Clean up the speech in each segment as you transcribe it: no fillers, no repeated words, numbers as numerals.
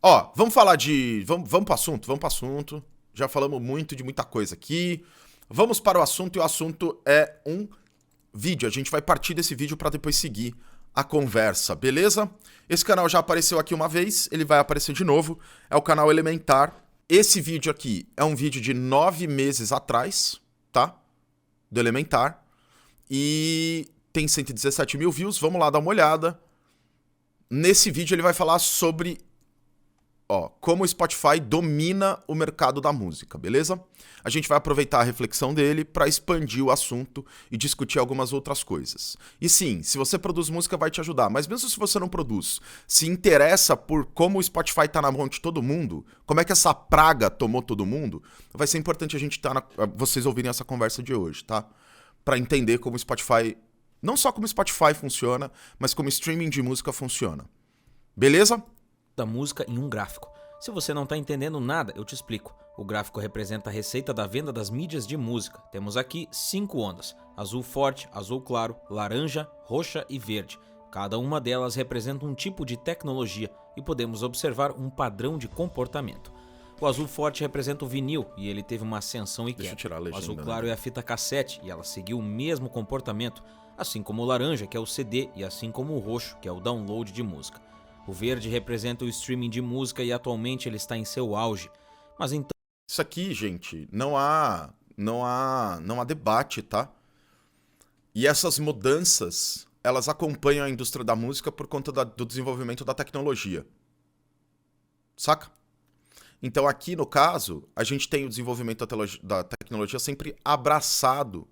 Ó, vamos falar de... Vamos pro assunto. Já falamos muito de muita coisa aqui. Vamos para o assunto, e o assunto é um vídeo. A gente vai partir desse vídeo para depois seguir a conversa, beleza? Esse canal já apareceu aqui uma vez, ele vai aparecer de novo. É o canal Elementar. Esse vídeo aqui é um vídeo de 9 meses atrás, tá? Do Elementar. E tem 117 mil views, vamos lá dar uma olhada. Nesse vídeo ele vai falar sobre... como o Spotify domina o mercado da música, beleza? A gente vai aproveitar a reflexão dele para expandir o assunto e discutir algumas outras coisas. E sim, se você produz música vai te ajudar, mas mesmo se você não produz, se interessa por como o Spotify tá na mão de todo mundo, como é que essa praga tomou todo mundo, vai ser importante a gente vocês ouvirem essa conversa de hoje, tá? Para entender como o Spotify, não só como o Spotify funciona, mas como o streaming de música funciona. Beleza? Da música em um gráfico. Se você não está entendendo nada, eu te explico. O gráfico representa a receita da venda das mídias de música. Temos aqui 5 ondas: azul forte, azul claro, laranja, roxa e verde. Cada uma delas representa um tipo de tecnologia e podemos observar um padrão de comportamento. O azul forte representa o vinil e ele teve uma ascensão e queda. Deixa eu tirar a legenda, O azul claro é a fita cassete e ela seguiu o mesmo comportamento, assim como o laranja, que é o CD, e assim como o roxo, que é o download de música. O verde representa o streaming de música e atualmente ele está em seu auge. Mas então... Isso aqui, gente, não há debate, tá? E essas mudanças, elas acompanham a indústria da música por conta do desenvolvimento da tecnologia. Saca? Então aqui, no caso, a gente tem o desenvolvimento da tecnologia sempre abraçado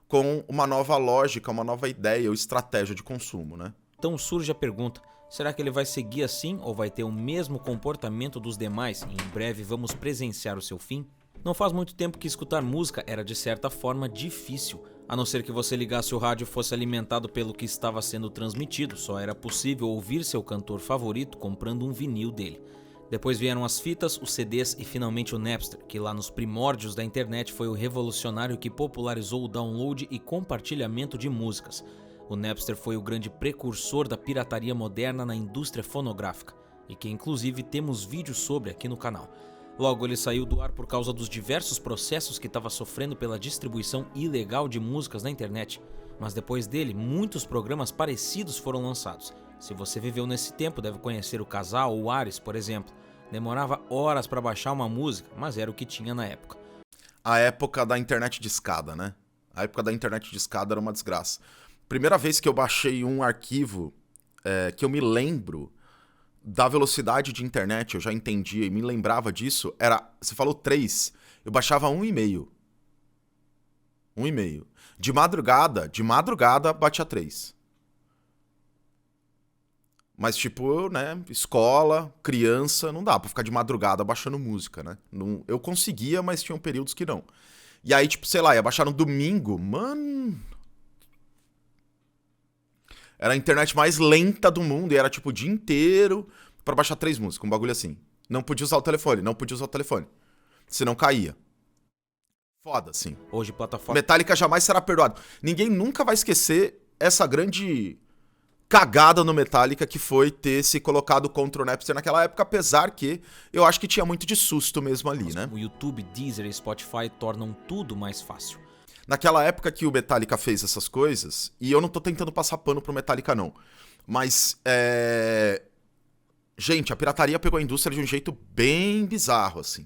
com uma nova lógica, uma nova ideia ou estratégia de consumo, né? Então surge a pergunta: será que ele vai seguir assim ou vai ter o mesmo comportamento dos demais e em breve vamos presenciar o seu fim? Não faz muito tempo que escutar música era de certa forma difícil, a não ser que você ligasse o rádio e fosse alimentado pelo que estava sendo transmitido. Só era possível ouvir seu cantor favorito comprando um vinil dele. Depois vieram as fitas, os CDs e finalmente o Napster, que lá nos primórdios da internet foi o revolucionário que popularizou o download e compartilhamento de músicas. O Napster foi o grande precursor da pirataria moderna na indústria fonográfica, e que inclusive temos vídeos sobre aqui no canal. Logo ele saiu do ar por causa dos diversos processos que estava sofrendo pela distribuição ilegal de músicas na internet. Mas depois dele, muitos programas parecidos foram lançados. Se você viveu nesse tempo, deve conhecer o Kazaa ou o Ares, por exemplo. Demorava horas para baixar uma música, mas era o que tinha na época. A época da internet de escada, né? A época da internet de escada era uma desgraça. Primeira vez que eu baixei um arquivo que eu me lembro da velocidade de internet, eu já entendia e me lembrava disso, era... Você falou 3, eu baixava 1,5. 1,5. De madrugada, batia 3. Mas tipo, né, escola, criança, não dá pra ficar de madrugada baixando música, né? Não, eu conseguia, mas tinham períodos que não. E aí, tipo, sei lá, ia baixar no domingo, mano... Era a internet mais lenta do mundo e era tipo o dia inteiro pra baixar 3 músicas, um bagulho assim. Não podia usar o telefone. Senão caía. Foda, assim. Hoje plataforma... Metallica jamais será perdoado. Ninguém nunca vai esquecer essa grande cagada no Metallica que foi ter se colocado contra o Napster naquela época, apesar que eu acho que tinha muito de susto mesmo ali, né? O YouTube, Deezer e Spotify tornam tudo mais fácil. Naquela época que o Metallica fez essas coisas, e eu não tô tentando passar pano pro Metallica não, mas gente, a pirataria pegou a indústria de um jeito bem bizarro, assim.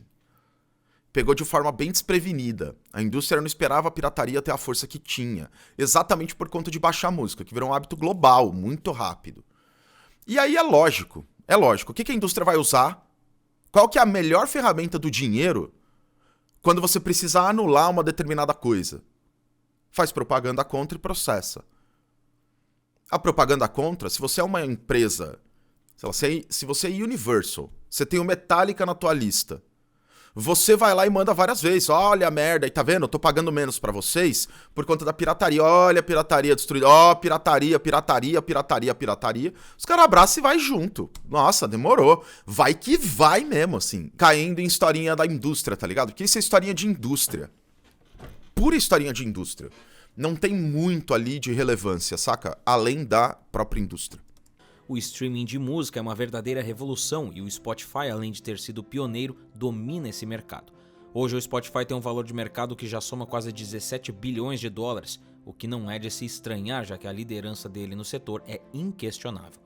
Pegou de forma bem desprevenida. A indústria não esperava a pirataria ter a força que tinha, exatamente por conta de baixar música, que virou um hábito global, muito rápido. E aí é lógico. O que a indústria vai usar? Qual que é a melhor ferramenta do dinheiro quando você precisa anular uma determinada coisa? Faz propaganda contra e processa. A propaganda contra, se você é uma empresa, se você é Universal, você tem o Metallica na tua lista, você vai lá e manda várias vezes. Olha a merda, e tá vendo? Eu tô pagando menos pra vocês por conta da pirataria. Olha a pirataria destruída. Ó, pirataria. Os caras abraçam e vai junto. Nossa, demorou. Vai que vai mesmo, assim. Caindo em historinha da indústria, tá ligado? Porque isso é historinha de indústria. Pura historinha de indústria. Não tem muito ali de relevância, saca? Além da própria indústria. O streaming de música é uma verdadeira revolução e o Spotify, além de ter sido pioneiro, domina esse mercado. Hoje o Spotify tem um valor de mercado que já soma quase 17 bilhões de dólares, o que não é de se estranhar, já que a liderança dele no setor é inquestionável.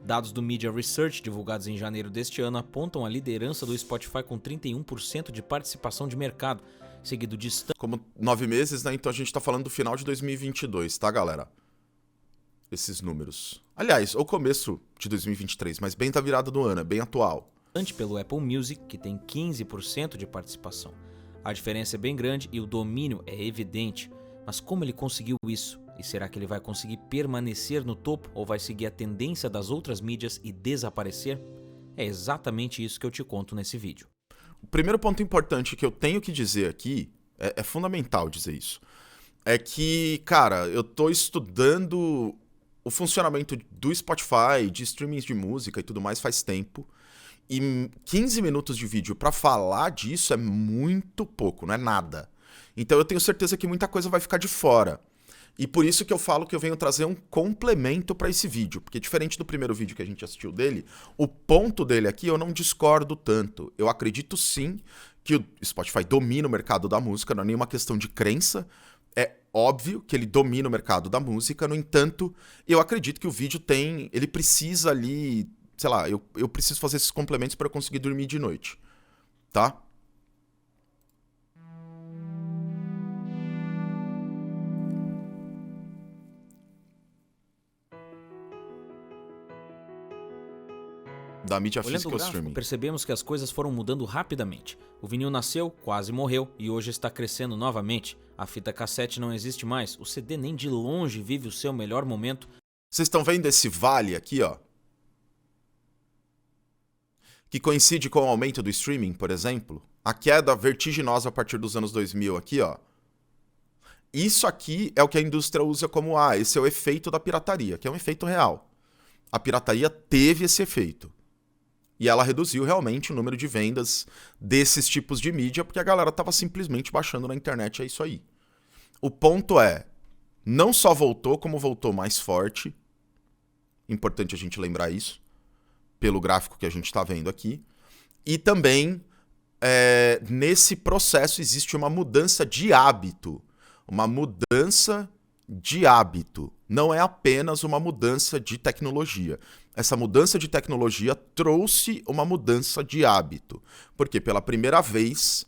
Dados do Media Research, divulgados em janeiro deste ano, apontam a liderança do Spotify com 31% de participação de mercado, seguido distante... Como 9 meses, né? Então a gente tá falando do final de 2022, tá, galera? Esses números. Aliás, o começo de 2023, mas bem da virada do ano, é bem atual. Pelo Apple Music, que tem 15% de participação. A diferença é bem grande e o domínio é evidente. Mas como ele conseguiu isso? E será que ele vai conseguir permanecer no topo ou vai seguir a tendência das outras mídias e desaparecer? É exatamente isso que eu te conto nesse vídeo. O primeiro ponto importante que eu tenho que dizer aqui, é fundamental dizer isso, é que, cara, eu tô estudando o funcionamento do Spotify, de streamings de música e tudo mais faz tempo. E 15 minutos de vídeo pra falar disso é muito pouco, não é nada. Então eu tenho certeza que muita coisa vai ficar de fora. E por isso que eu falo que eu venho trazer um complemento pra esse vídeo. Porque diferente do primeiro vídeo que a gente assistiu dele, o ponto dele aqui eu não discordo tanto. Eu acredito sim que o Spotify domina o mercado da música, não é nenhuma questão de crença. É óbvio que ele domina o mercado da música, no entanto, eu acredito que o vídeo ele precisa ali, sei lá, eu preciso fazer esses complementos para eu conseguir dormir de noite, tá? Da mídia Olhando física o ao gráfico, streaming. percebemos que as coisas foram mudando rapidamente. O vinil nasceu, quase morreu e hoje está crescendo novamente. A fita cassete não existe mais, o CD nem de longe vive o seu melhor momento. Vocês estão vendo esse vale aqui, ó? Que coincide com o aumento do streaming, por exemplo? A queda vertiginosa a partir dos anos 2000 aqui, ó. Isso aqui é o que a indústria usa como, esse é o efeito da pirataria, que é um efeito real. A pirataria teve esse efeito. E ela reduziu realmente o número de vendas desses tipos de mídia, porque a galera tava simplesmente baixando na internet, é isso aí. O ponto é, não só voltou, como voltou mais forte. Importante a gente lembrar isso, pelo gráfico que a gente está vendo aqui. E também, nesse processo existe uma mudança de hábito. Uma mudança de hábito. Não é apenas uma mudança de tecnologia. Essa mudança de tecnologia trouxe uma mudança de hábito. Porque pela primeira vez,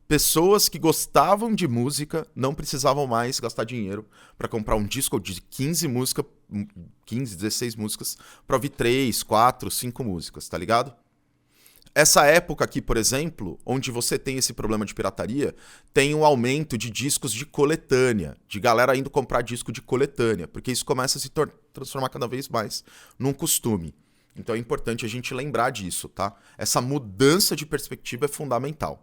pessoas que gostavam de música não precisavam mais gastar dinheiro para comprar um disco de 15 músicas, 15, 16 músicas, para ouvir 3, 4, 5 músicas, tá ligado? Essa época aqui, por exemplo, onde você tem esse problema de pirataria, tem um aumento de discos de coletânea, de galera indo comprar disco de coletânea, porque isso começa a se transformar cada vez mais num costume. Então é importante a gente lembrar disso, tá? Essa mudança de perspectiva é fundamental.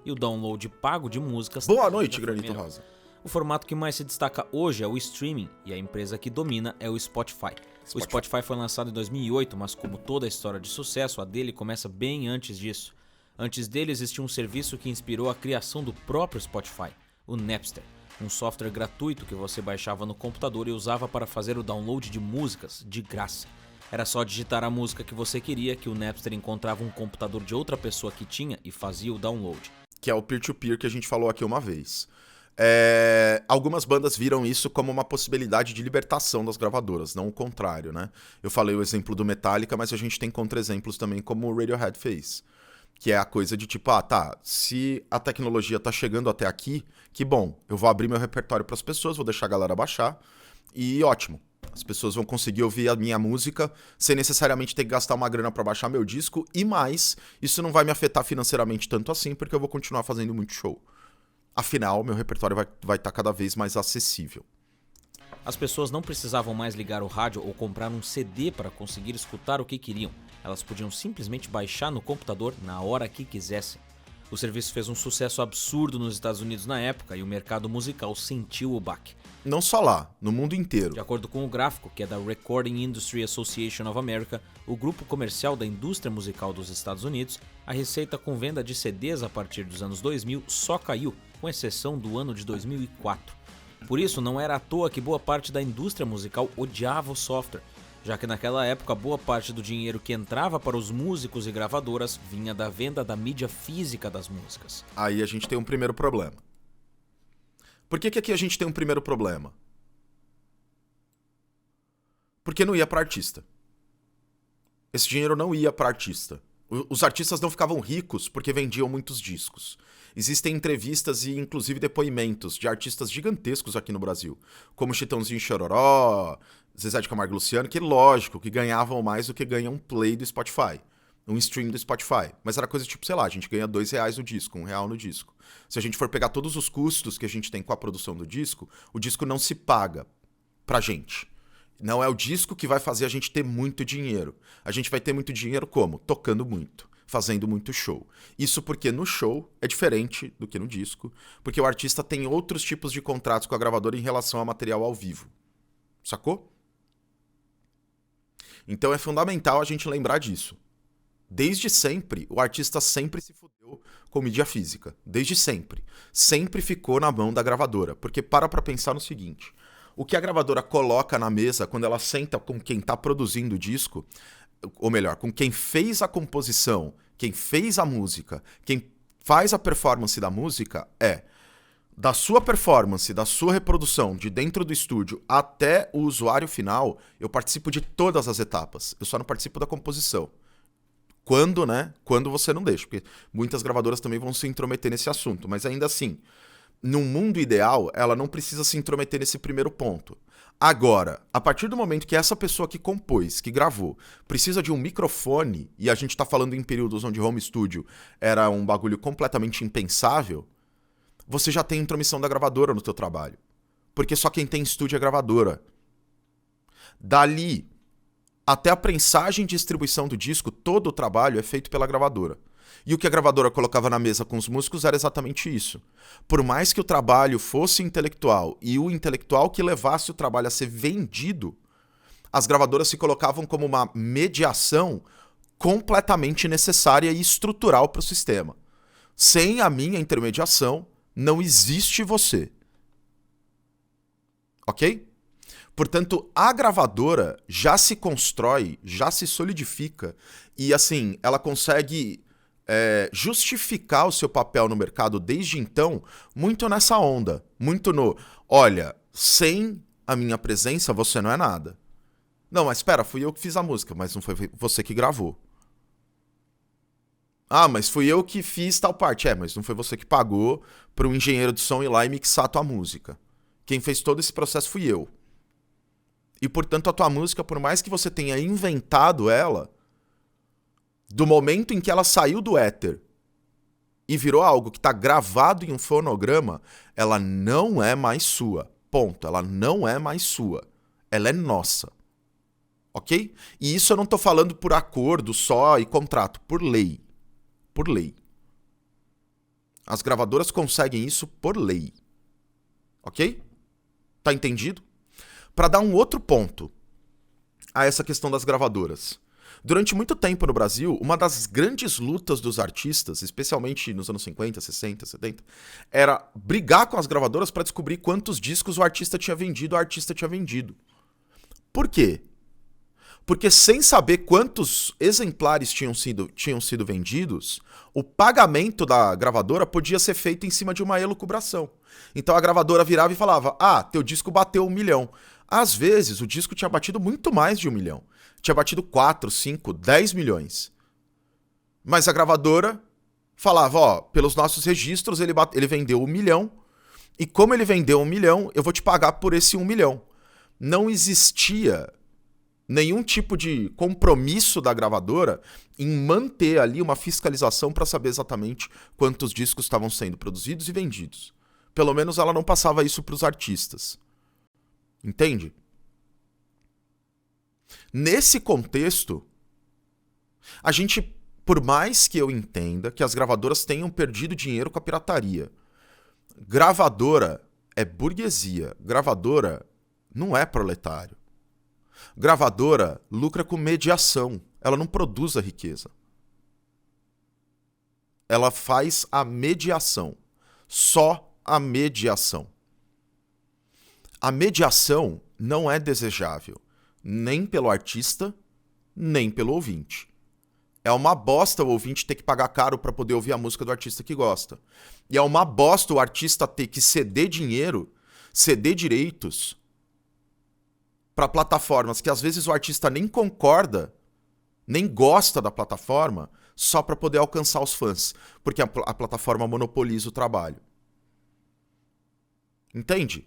E o download pago de músicas... Boa noite, Granito Rosa. O formato que mais se destaca hoje é o streaming, e a empresa que domina é o Spotify. O Spotify foi lançado em 2008, mas como toda a história de sucesso, a dele começa bem antes disso. Antes dele existia um serviço que inspirou a criação do próprio Spotify, o Napster, um software gratuito que você baixava no computador e usava para fazer o download de músicas de graça. Era só digitar a música que você queria que o Napster encontrava um computador de outra pessoa que tinha e fazia o download. Que é o peer-to-peer que a gente falou aqui uma vez. Algumas bandas viram isso como uma possibilidade de libertação das gravadoras, não o contrário, né? Eu falei o exemplo do Metallica, mas a gente tem contra-exemplos também como o Radiohead fez. Que é a coisa de tipo, se a tecnologia tá chegando até aqui, que bom, eu vou abrir meu repertório para as pessoas, vou deixar a galera baixar e ótimo. As pessoas vão conseguir ouvir a minha música sem necessariamente ter que gastar uma grana para baixar meu disco e mais, isso não vai me afetar financeiramente tanto assim, porque eu vou continuar fazendo muito show. Afinal, meu repertório vai estar cada vez mais acessível. As pessoas não precisavam mais ligar o rádio ou comprar um CD para conseguir escutar o que queriam. Elas podiam simplesmente baixar no computador na hora que quisessem. O serviço fez um sucesso absurdo nos Estados Unidos na época e o mercado musical sentiu o baque. Não só lá, no mundo inteiro. De acordo com o gráfico, que é da Recording Industry Association of America, o grupo comercial da indústria musical dos Estados Unidos, a receita com venda de CDs a partir dos anos 2000 só caiu, com exceção do ano de 2004. Por isso, não era à toa que boa parte da indústria musical odiava o software. já que naquela época boa parte do dinheiro que entrava para os músicos e gravadoras vinha da venda da mídia física das músicas. Aí a gente tem um primeiro problema. Por que aqui a gente tem um primeiro problema? Porque não ia para artista. Esse dinheiro não ia para artista. Os artistas não ficavam ricos porque vendiam muitos discos. Existem entrevistas e inclusive depoimentos de artistas gigantescos aqui no Brasil, como Chitãozinho e Chororó, Zezé de Camargo e Luciano, que lógico, que ganhavam mais do que ganha um play do Spotify, um stream do Spotify. Mas era coisa tipo, sei lá, a gente ganha R$2 no disco, R$1 no disco. Se a gente for pegar todos os custos que a gente tem com a produção do disco, o disco não se paga pra gente. Não é o disco que vai fazer a gente ter muito dinheiro. A gente vai ter muito dinheiro como? Tocando muito, fazendo muito show. Isso porque no show é diferente do que no disco, porque o artista tem outros tipos de contratos com a gravadora em relação a material ao vivo. Sacou? Então é fundamental a gente lembrar disso. Desde sempre, o artista sempre se fudeu com mídia física. Desde sempre. Sempre ficou na mão da gravadora. Porque para pra pensar no seguinte: o que a gravadora coloca na mesa quando ela senta com quem tá produzindo o disco, ou melhor, com quem fez a composição, quem fez a música, quem faz a performance da música, é da sua performance, da sua reprodução, de dentro do estúdio até o usuário final, eu participo de todas as etapas. Eu só não participo da composição. Quando, né? Quando você não deixa, porque muitas gravadoras também vão se intrometer nesse assunto, mas ainda assim, num mundo ideal, ela não precisa se intrometer nesse primeiro ponto. Agora, a partir do momento que essa pessoa que compôs, que gravou, precisa de um microfone, e a gente tá falando em períodos onde home studio era um bagulho completamente impensável, você já tem intromissão da gravadora no teu trabalho. Porque só quem tem estúdio é a gravadora. Dali até a prensagem e distribuição do disco, todo o trabalho é feito pela gravadora. E o que a gravadora colocava na mesa com os músicos era exatamente isso. Por mais que o trabalho fosse intelectual e o intelectual que levasse o trabalho a ser vendido, as gravadoras se colocavam como uma mediação completamente necessária e estrutural para o sistema. Sem a minha intermediação, não existe você. Ok? Portanto, a gravadora já se constrói, já se solidifica e, assim, ela consegue justificar o seu papel no mercado desde então muito nessa onda, muito no, olha, sem a minha presença você não é nada. Não, mas espera, fui eu que fiz a música, mas não foi você que gravou. Ah, mas fui eu que fiz tal parte. Mas não foi você que pagou para um engenheiro de som ir lá e mixar a tua música. Quem fez todo esse processo fui eu. E, portanto, a tua música, por mais que você tenha inventado ela, do momento em que ela saiu do éter e virou algo que está gravado em um fonograma, ela não é mais sua. Ponto. Ela não é mais sua. Ela é nossa. Ok? E isso eu não estou falando por acordo só e contrato, por lei. Por lei. As gravadoras conseguem isso por lei. Ok? Tá entendido? Para dar um outro ponto a essa questão das gravadoras. Durante muito tempo no Brasil, uma das grandes lutas dos artistas, especialmente nos anos 50, 60, 70, era brigar com as gravadoras para descobrir quantos discos o artista tinha vendido, a artista tinha vendido. Por quê? Porque sem saber quantos exemplares tinham sido vendidos, o pagamento da gravadora podia ser feito em cima de uma elucubração. Então a gravadora virava e falava, teu disco bateu 1 milhão. Às vezes o disco tinha batido muito mais de 1 milhão. Tinha batido 4, 5, 10 milhões. Mas a gravadora falava, pelos nossos registros ele vendeu 1 milhão, e como ele vendeu 1 milhão, eu vou te pagar por esse 1 milhão. Não existia nenhum tipo de compromisso da gravadora em manter ali uma fiscalização para saber exatamente quantos discos estavam sendo produzidos e vendidos. Pelo menos ela não passava isso para os artistas. Entende? Nesse contexto, a gente, por mais que eu entenda que as gravadoras tenham perdido dinheiro com a pirataria, gravadora é burguesia, gravadora não é proletário. Gravadora lucra com mediação, ela não produz a riqueza. Ela faz a mediação, só a mediação. A mediação não é desejável. nem pelo artista, nem pelo ouvinte. É uma bosta o ouvinte ter que pagar caro para poder ouvir a música do artista que gosta. E é uma bosta o artista ter que ceder dinheiro, ceder direitos para plataformas que às vezes o artista nem concorda, nem gosta da plataforma, só para poder alcançar os fãs, porque a plataforma monopoliza o trabalho. Entende?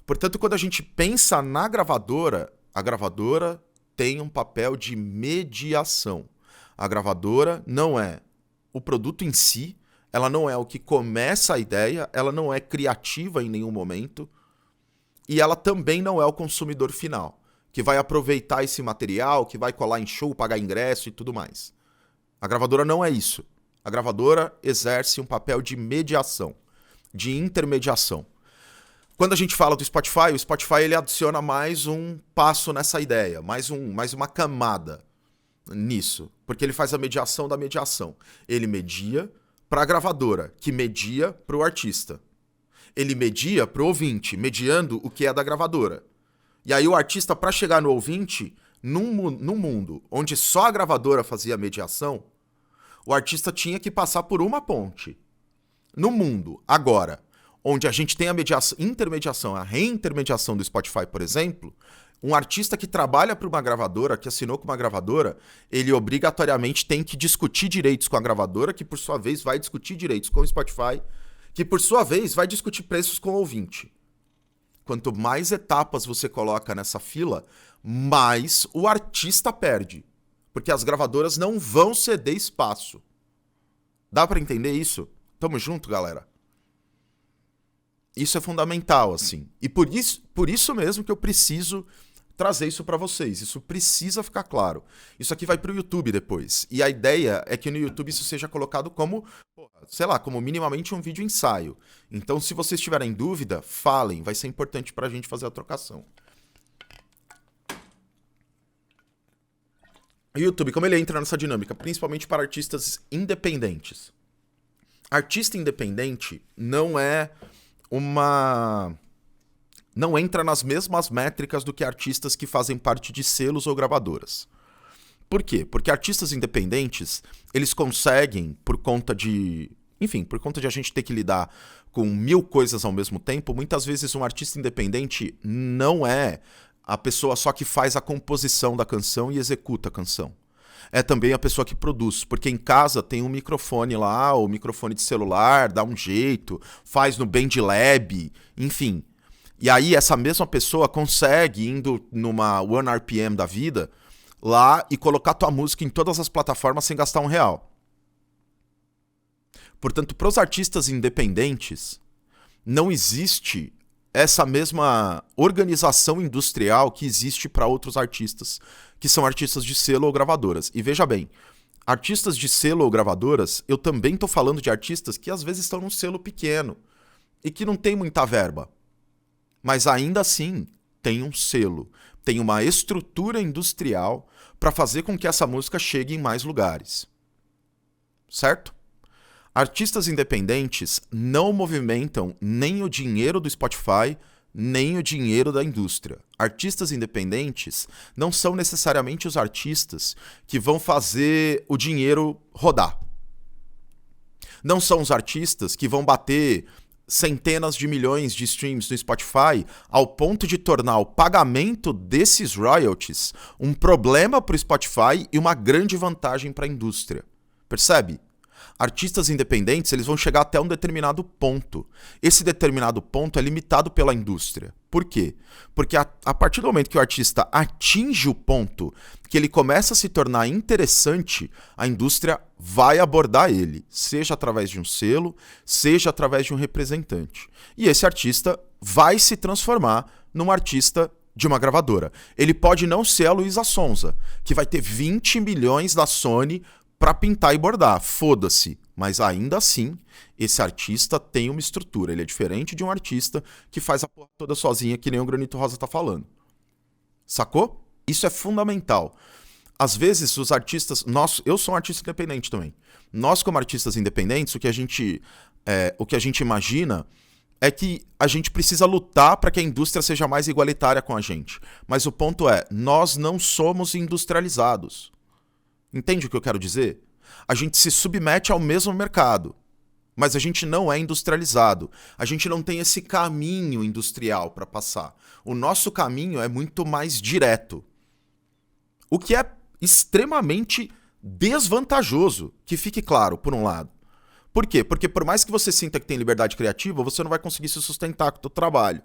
Portanto, quando a gente pensa na gravadora, a gravadora tem um papel de mediação. A gravadora não é o produto em si, ela não é o que começa a ideia, ela não é criativa em nenhum momento, e ela também não é o consumidor final, que vai aproveitar esse material, que vai colar em show, pagar ingresso e tudo mais. A gravadora não é isso. A gravadora exerce um papel de mediação, de intermediação. Quando a gente fala do Spotify, o Spotify ele adiciona mais um passo nessa ideia, mais uma camada nisso, porque ele faz a mediação da mediação. Ele media para a gravadora, que media para o artista. Ele media para o ouvinte, mediando o que é da gravadora. E aí o artista, para chegar no ouvinte, num mundo onde só a gravadora fazia mediação, o artista tinha que passar por uma ponte. No mundo, agora, onde a gente tem a intermediação, a reintermediação do Spotify, por exemplo, um artista que trabalha para uma gravadora, que assinou com uma gravadora, ele obrigatoriamente tem que discutir direitos com a gravadora, que por sua vez vai discutir direitos com o Spotify, que por sua vez vai discutir preços com o ouvinte. Quanto mais etapas você coloca nessa fila, mais o artista perde. Porque as gravadoras não vão ceder espaço. Dá para entender isso? Tamo junto, galera? Isso é fundamental, assim. E por isso mesmo que eu preciso trazer isso para vocês. Isso precisa ficar claro. Isso aqui vai pro YouTube depois. E a ideia é que no YouTube isso seja colocado como, sei lá, como minimamente um vídeo ensaio. Então, se vocês tiverem dúvida, falem. Vai ser importante pra gente fazer a trocação. O YouTube, como ele entra nessa dinâmica? Principalmente para artistas independentes. Artista independente não entra nas mesmas métricas do que artistas que fazem parte de selos ou gravadoras. Por quê? Porque artistas independentes, eles conseguem, por conta de a gente ter que lidar com 1000 coisas ao mesmo tempo, muitas vezes um artista independente não é a pessoa só que faz a composição da canção e executa a canção. É também a pessoa que produz, porque em casa tem um microfone lá, ou microfone de celular, dá um jeito, faz no BandLab, enfim. E aí essa mesma pessoa consegue, indo numa 1RPM da vida, lá e colocar tua música em todas as plataformas sem gastar R$1. Portanto, para os artistas independentes, não existe essa mesma organização industrial que existe para outros artistas, que são artistas de selo ou gravadoras. E veja bem, artistas de selo ou gravadoras, eu também estou falando de artistas que às vezes estão num selo pequeno e que não tem muita verba. Mas ainda assim, tem um selo, tem uma estrutura industrial para fazer com que essa música chegue em mais lugares. Certo? Artistas independentes não movimentam nem o dinheiro do Spotify, nem o dinheiro da indústria. Artistas independentes não são necessariamente os artistas que vão fazer o dinheiro rodar. Não são os artistas que vão bater centenas de milhões de streams no Spotify ao ponto de tornar o pagamento desses royalties um problema para o Spotify e uma grande vantagem para a indústria. Percebe? Artistas independentes, eles vão chegar até um determinado ponto. Esse determinado ponto é limitado pela indústria. Por quê? Porque a partir do momento que o artista atinge o ponto que ele começa a se tornar interessante, a indústria vai abordar ele, seja através de um selo, seja através de um representante. E esse artista vai se transformar num artista de uma gravadora. Ele pode não ser a Luísa Sonza, que vai ter 20 milhões da Sony para pintar e bordar, foda-se. Mas ainda assim, esse artista tem uma estrutura. Ele é diferente de um artista que faz a porra toda sozinha, que nem o Granito Rosa tá falando. Sacou? Isso é fundamental. Às vezes, os artistas... eu sou um artista independente também. Nós, como artistas independentes, o que a gente imagina é que a gente precisa lutar para que a indústria seja mais igualitária com a gente. Mas o ponto é, nós não somos industrializados. Entende o que eu quero dizer? A gente se submete ao mesmo mercado, mas a gente não é industrializado. A gente não tem esse caminho industrial para passar. O nosso caminho é muito mais direto. O que é extremamente desvantajoso, que fique claro, por um lado. Por quê? Porque por mais que você sinta que tem liberdade criativa, você não vai conseguir se sustentar com o seu trabalho.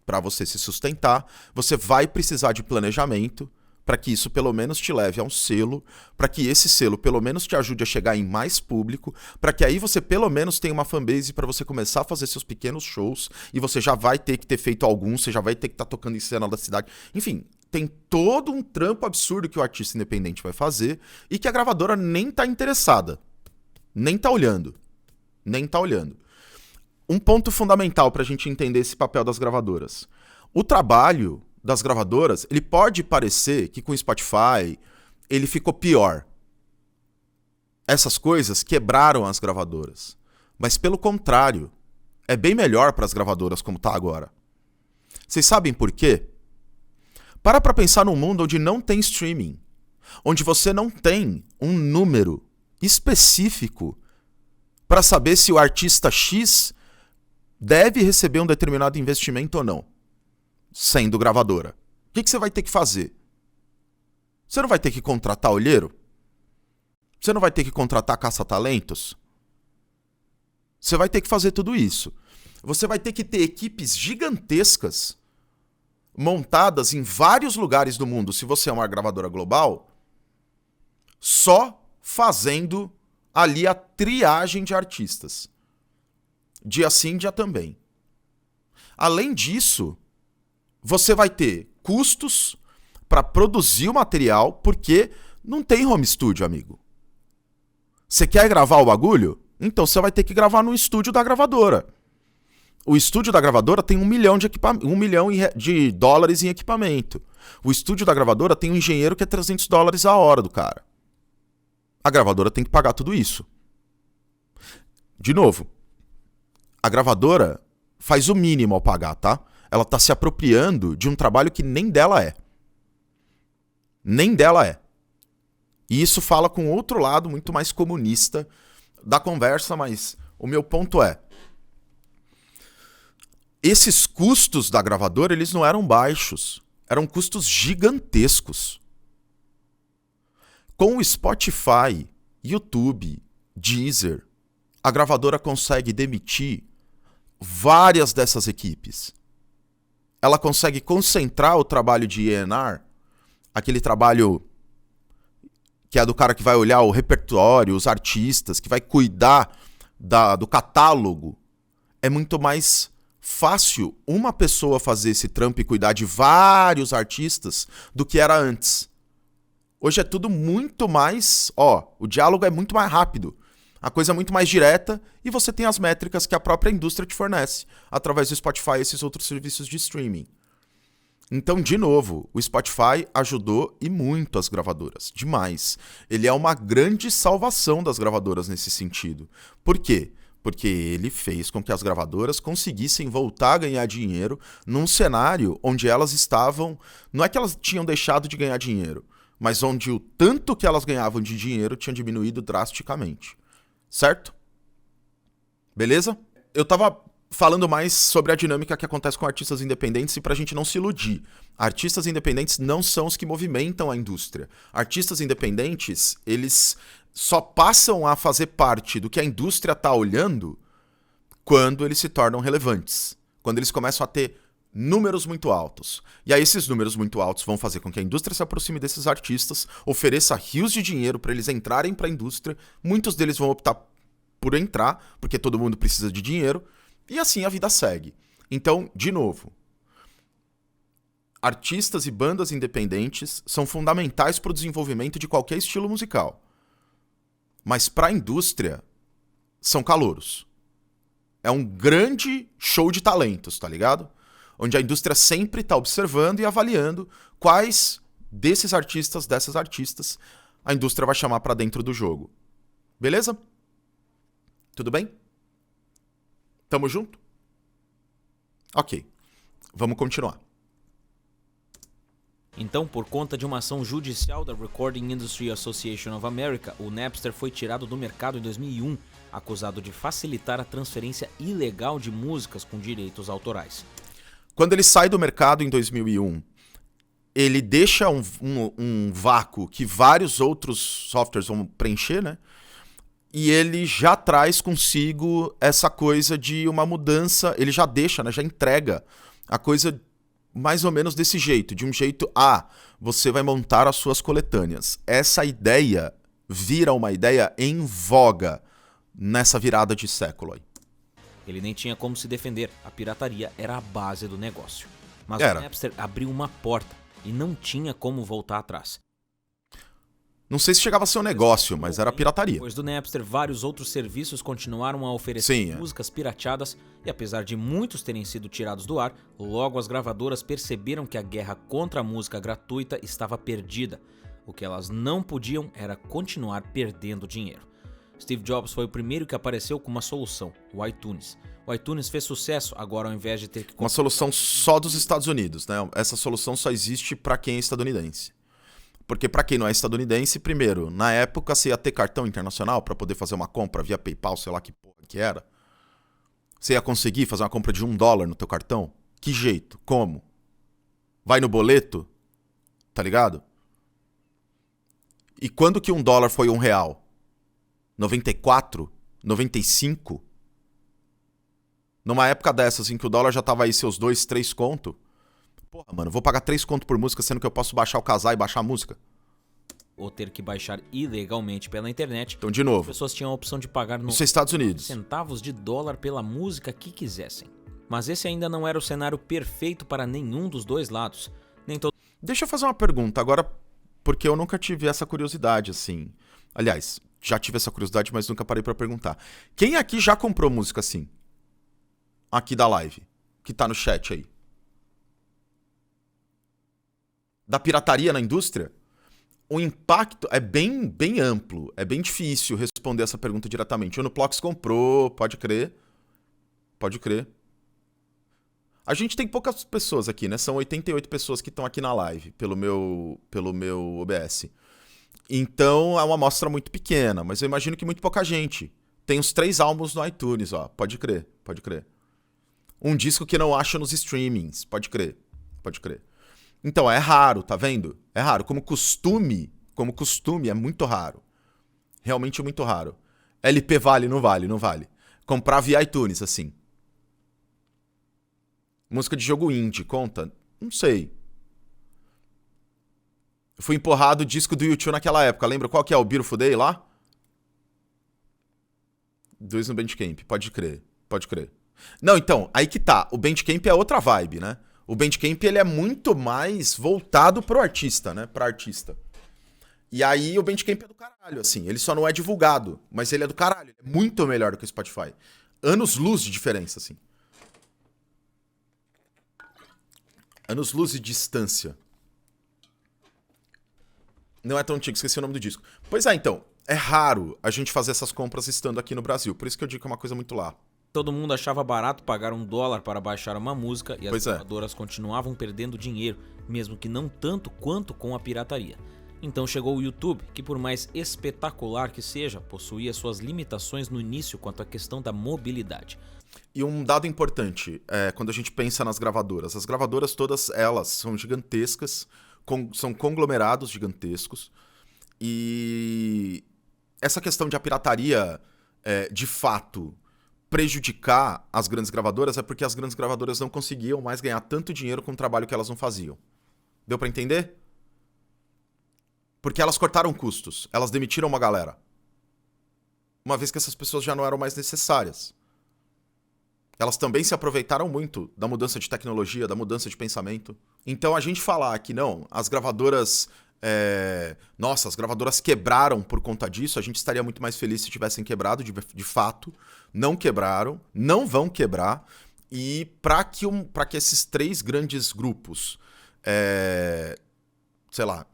Para você se sustentar, você vai precisar de planejamento, para que isso pelo menos te leve a um selo, para que esse selo pelo menos te ajude a chegar em mais público, para que aí você pelo menos tenha uma fanbase para você começar a fazer seus pequenos shows, e você já vai ter que ter feito alguns, você já vai ter que estar tocando em cena da cidade. Enfim, tem todo um trampo absurdo que o artista independente vai fazer e que a gravadora nem tá interessada, nem tá olhando. Um ponto fundamental para a gente entender esse papel das gravadoras. O trabalho das gravadoras, ele pode parecer que com o Spotify ele ficou pior. Essas coisas quebraram as gravadoras. Mas pelo contrário, é bem melhor para as gravadoras como tá agora. Vocês sabem por quê? Para pensar num mundo onde não tem streaming, onde você não tem um número específico para saber se o artista X deve receber um determinado investimento ou não, sendo gravadora. O que você vai ter que fazer? Você não vai ter que contratar olheiro? Você não vai ter que contratar caça-talentos? Você vai ter que fazer tudo isso. Você vai ter que ter equipes gigantescas montadas em vários lugares do mundo, se você é uma gravadora global, só fazendo ali a triagem de artistas. Dia sim, dia também. Além disso, você vai ter custos para produzir o material, porque não tem home studio, amigo. Você quer gravar o bagulho? Então você vai ter que gravar no estúdio da gravadora. O estúdio da gravadora tem $1 milhão de dólares em equipamento. O estúdio da gravadora tem um engenheiro que é $300 a hora do cara. A gravadora tem que pagar tudo isso. De novo, a gravadora faz o mínimo ao pagar, tá? Ela tá se apropriando de um trabalho que nem dela é. Nem dela é. E isso fala com outro lado muito mais comunista da conversa, mas o meu ponto é: esses custos da gravadora, eles não eram baixos. Eram custos gigantescos. Com o Spotify, YouTube, Deezer, a gravadora consegue demitir várias dessas equipes. Ela consegue concentrar o trabalho de A&R, aquele trabalho que é do cara que vai olhar o repertório, os artistas, que vai cuidar do catálogo. É muito mais fácil uma pessoa fazer esse trampo e cuidar de vários artistas do que era antes. Hoje é tudo muito mais... o diálogo é muito mais rápido. A coisa é muito mais direta e você tem as métricas que a própria indústria te fornece através do Spotify e esses outros serviços de streaming. Então, de novo, o Spotify ajudou e muito as gravadoras. Demais. Ele é uma grande salvação das gravadoras nesse sentido. Por quê? Porque ele fez com que as gravadoras conseguissem voltar a ganhar dinheiro num cenário onde elas estavam... Não é que elas tinham deixado de ganhar dinheiro, mas onde o tanto que elas ganhavam de dinheiro tinha diminuído drasticamente. Certo? Beleza? Eu tava falando mais sobre a dinâmica que acontece com artistas independentes e pra gente não se iludir. Artistas independentes não são os que movimentam a indústria. Artistas independentes, eles só passam a fazer parte do que a indústria tá olhando quando eles se tornam relevantes. Quando eles começam a ter números muito altos. E aí esses números muito altos vão fazer com que a indústria se aproxime desses artistas, ofereça rios de dinheiro para eles entrarem para a indústria. Muitos deles vão optar por entrar, porque todo mundo precisa de dinheiro. E assim a vida segue. Então, de novo, artistas e bandas independentes são fundamentais para o desenvolvimento de qualquer estilo musical. Mas para a indústria, são calouros. É um grande show de talentos, tá ligado? Onde a indústria sempre está observando e avaliando quais desses artistas, dessas artistas, a indústria vai chamar para dentro do jogo. Beleza? Tudo bem? Tamo junto? Ok, vamos continuar. Então, por conta de uma ação judicial da Recording Industry Association of America, o Napster foi tirado do mercado em 2001, acusado de facilitar a transferência ilegal de músicas com direitos autorais. Quando ele sai do mercado em 2001, ele deixa um vácuo que vários outros softwares vão preencher, né? E ele já traz consigo essa coisa de uma mudança, ele já deixa, né? Já entrega a coisa mais ou menos desse jeito, de um jeito, você vai montar as suas coletâneas. Essa ideia vira uma ideia em voga nessa virada de século aí. Ele nem tinha como se defender, a pirataria era a base do negócio. Mas Era. o Napster abriu uma porta e não tinha como voltar atrás. Não sei se chegava a ser um negócio, mas era pirataria. Depois do Napster, vários outros serviços continuaram a oferecer músicas pirateadas e apesar de muitos terem sido tirados do ar, logo as gravadoras perceberam que a guerra contra a música gratuita estava perdida. O que elas não podiam era continuar perdendo dinheiro. Steve Jobs foi o primeiro que apareceu com uma solução, o iTunes. O iTunes fez sucesso, agora ao invés de ter que... Uma solução só dos Estados Unidos, né? Essa solução só existe para quem é estadunidense. Porque para quem não é estadunidense, primeiro, na época você ia ter cartão internacional para poder fazer uma compra via PayPal, sei lá que porra que era. Você ia conseguir fazer uma compra de $1 no teu cartão? Que jeito? Como? Vai no boleto? Tá ligado? E quando que $1 foi R$1? 94? 95? Numa época dessas em que o dólar já tava aí seus 2, 3 conto. Porra, mano, vou pagar 3 conto por música, sendo que eu posso baixar o casar e baixar a música. Ou ter que baixar ilegalmente pela internet. Então, de As novo, pessoas tinham a opção de pagar isso é Estados Unidos. centavos de dólar pela música que quisessem. Mas esse ainda não era o cenário perfeito para nenhum dos dois lados. Nem todo... Deixa eu fazer uma pergunta agora, porque eu nunca tive essa curiosidade, assim. Aliás, já tive essa curiosidade, mas nunca parei pra perguntar. Quem aqui já comprou música assim? Aqui da live, que tá no chat aí. Da pirataria na indústria? O impacto é bem amplo, é bem difícil responder essa pergunta diretamente. O Uniplox comprou, pode crer. Pode crer. A gente tem poucas pessoas aqui, né? São 88 pessoas que estão aqui na live, pelo meu OBS. Então é uma amostra muito pequena, mas eu imagino que muito pouca gente. Tem uns 3 álbuns no iTunes, ó. Pode crer, pode crer. Um disco que não acha nos streamings, pode crer, pode crer. Então, é raro, tá vendo? É raro. Como costume, é muito raro. Realmente é muito raro. LP vale, não vale, não vale. Comprar via iTunes, assim. Música de jogo indie, conta? Não sei. Eu fui empurrado o disco do YouTube naquela época. Lembra qual que é o Beautiful Day lá? 2 no Bandcamp, pode crer, pode crer. Não, então, aí que tá. O Bandcamp é outra vibe, né? O Bandcamp, ele é muito mais voltado pro artista, né? Pra artista. E aí o Bandcamp é do caralho, assim. Ele só não é divulgado, mas ele é do caralho. Ele é muito melhor do que o Spotify. Anos-luz de diferença, assim. Anos-luz de distância. Não é tão antigo, esqueci o nome do disco. Pois é, então. É raro a gente fazer essas compras estando aqui no Brasil. Por isso que eu digo que é uma coisa muito lá. Todo mundo achava barato pagar $1 para baixar uma música e as gravadoras continuavam perdendo dinheiro, mesmo que não tanto quanto com a pirataria. Então chegou o YouTube, que por mais espetacular que seja, possuía suas limitações no início quanto à questão da mobilidade. E um dado importante, quando a gente pensa nas gravadoras, as gravadoras todas elas são gigantescas, são conglomerados gigantescos, e essa questão de a pirataria, de fato, prejudicar as grandes gravadoras é porque as grandes gravadoras não conseguiam mais ganhar tanto dinheiro com o trabalho que elas não faziam. Deu pra entender? Porque elas cortaram custos, elas demitiram uma galera. Uma vez que essas pessoas já não eram mais necessárias. Elas também se aproveitaram muito da mudança de tecnologia, da mudança de pensamento. Então a gente falar que não, as gravadoras... Nossa, as gravadoras quebraram por conta disso, a gente estaria muito mais feliz se tivessem quebrado, de fato. Não quebraram, não vão quebrar. E para que esses 3 grandes grupos, sei lá,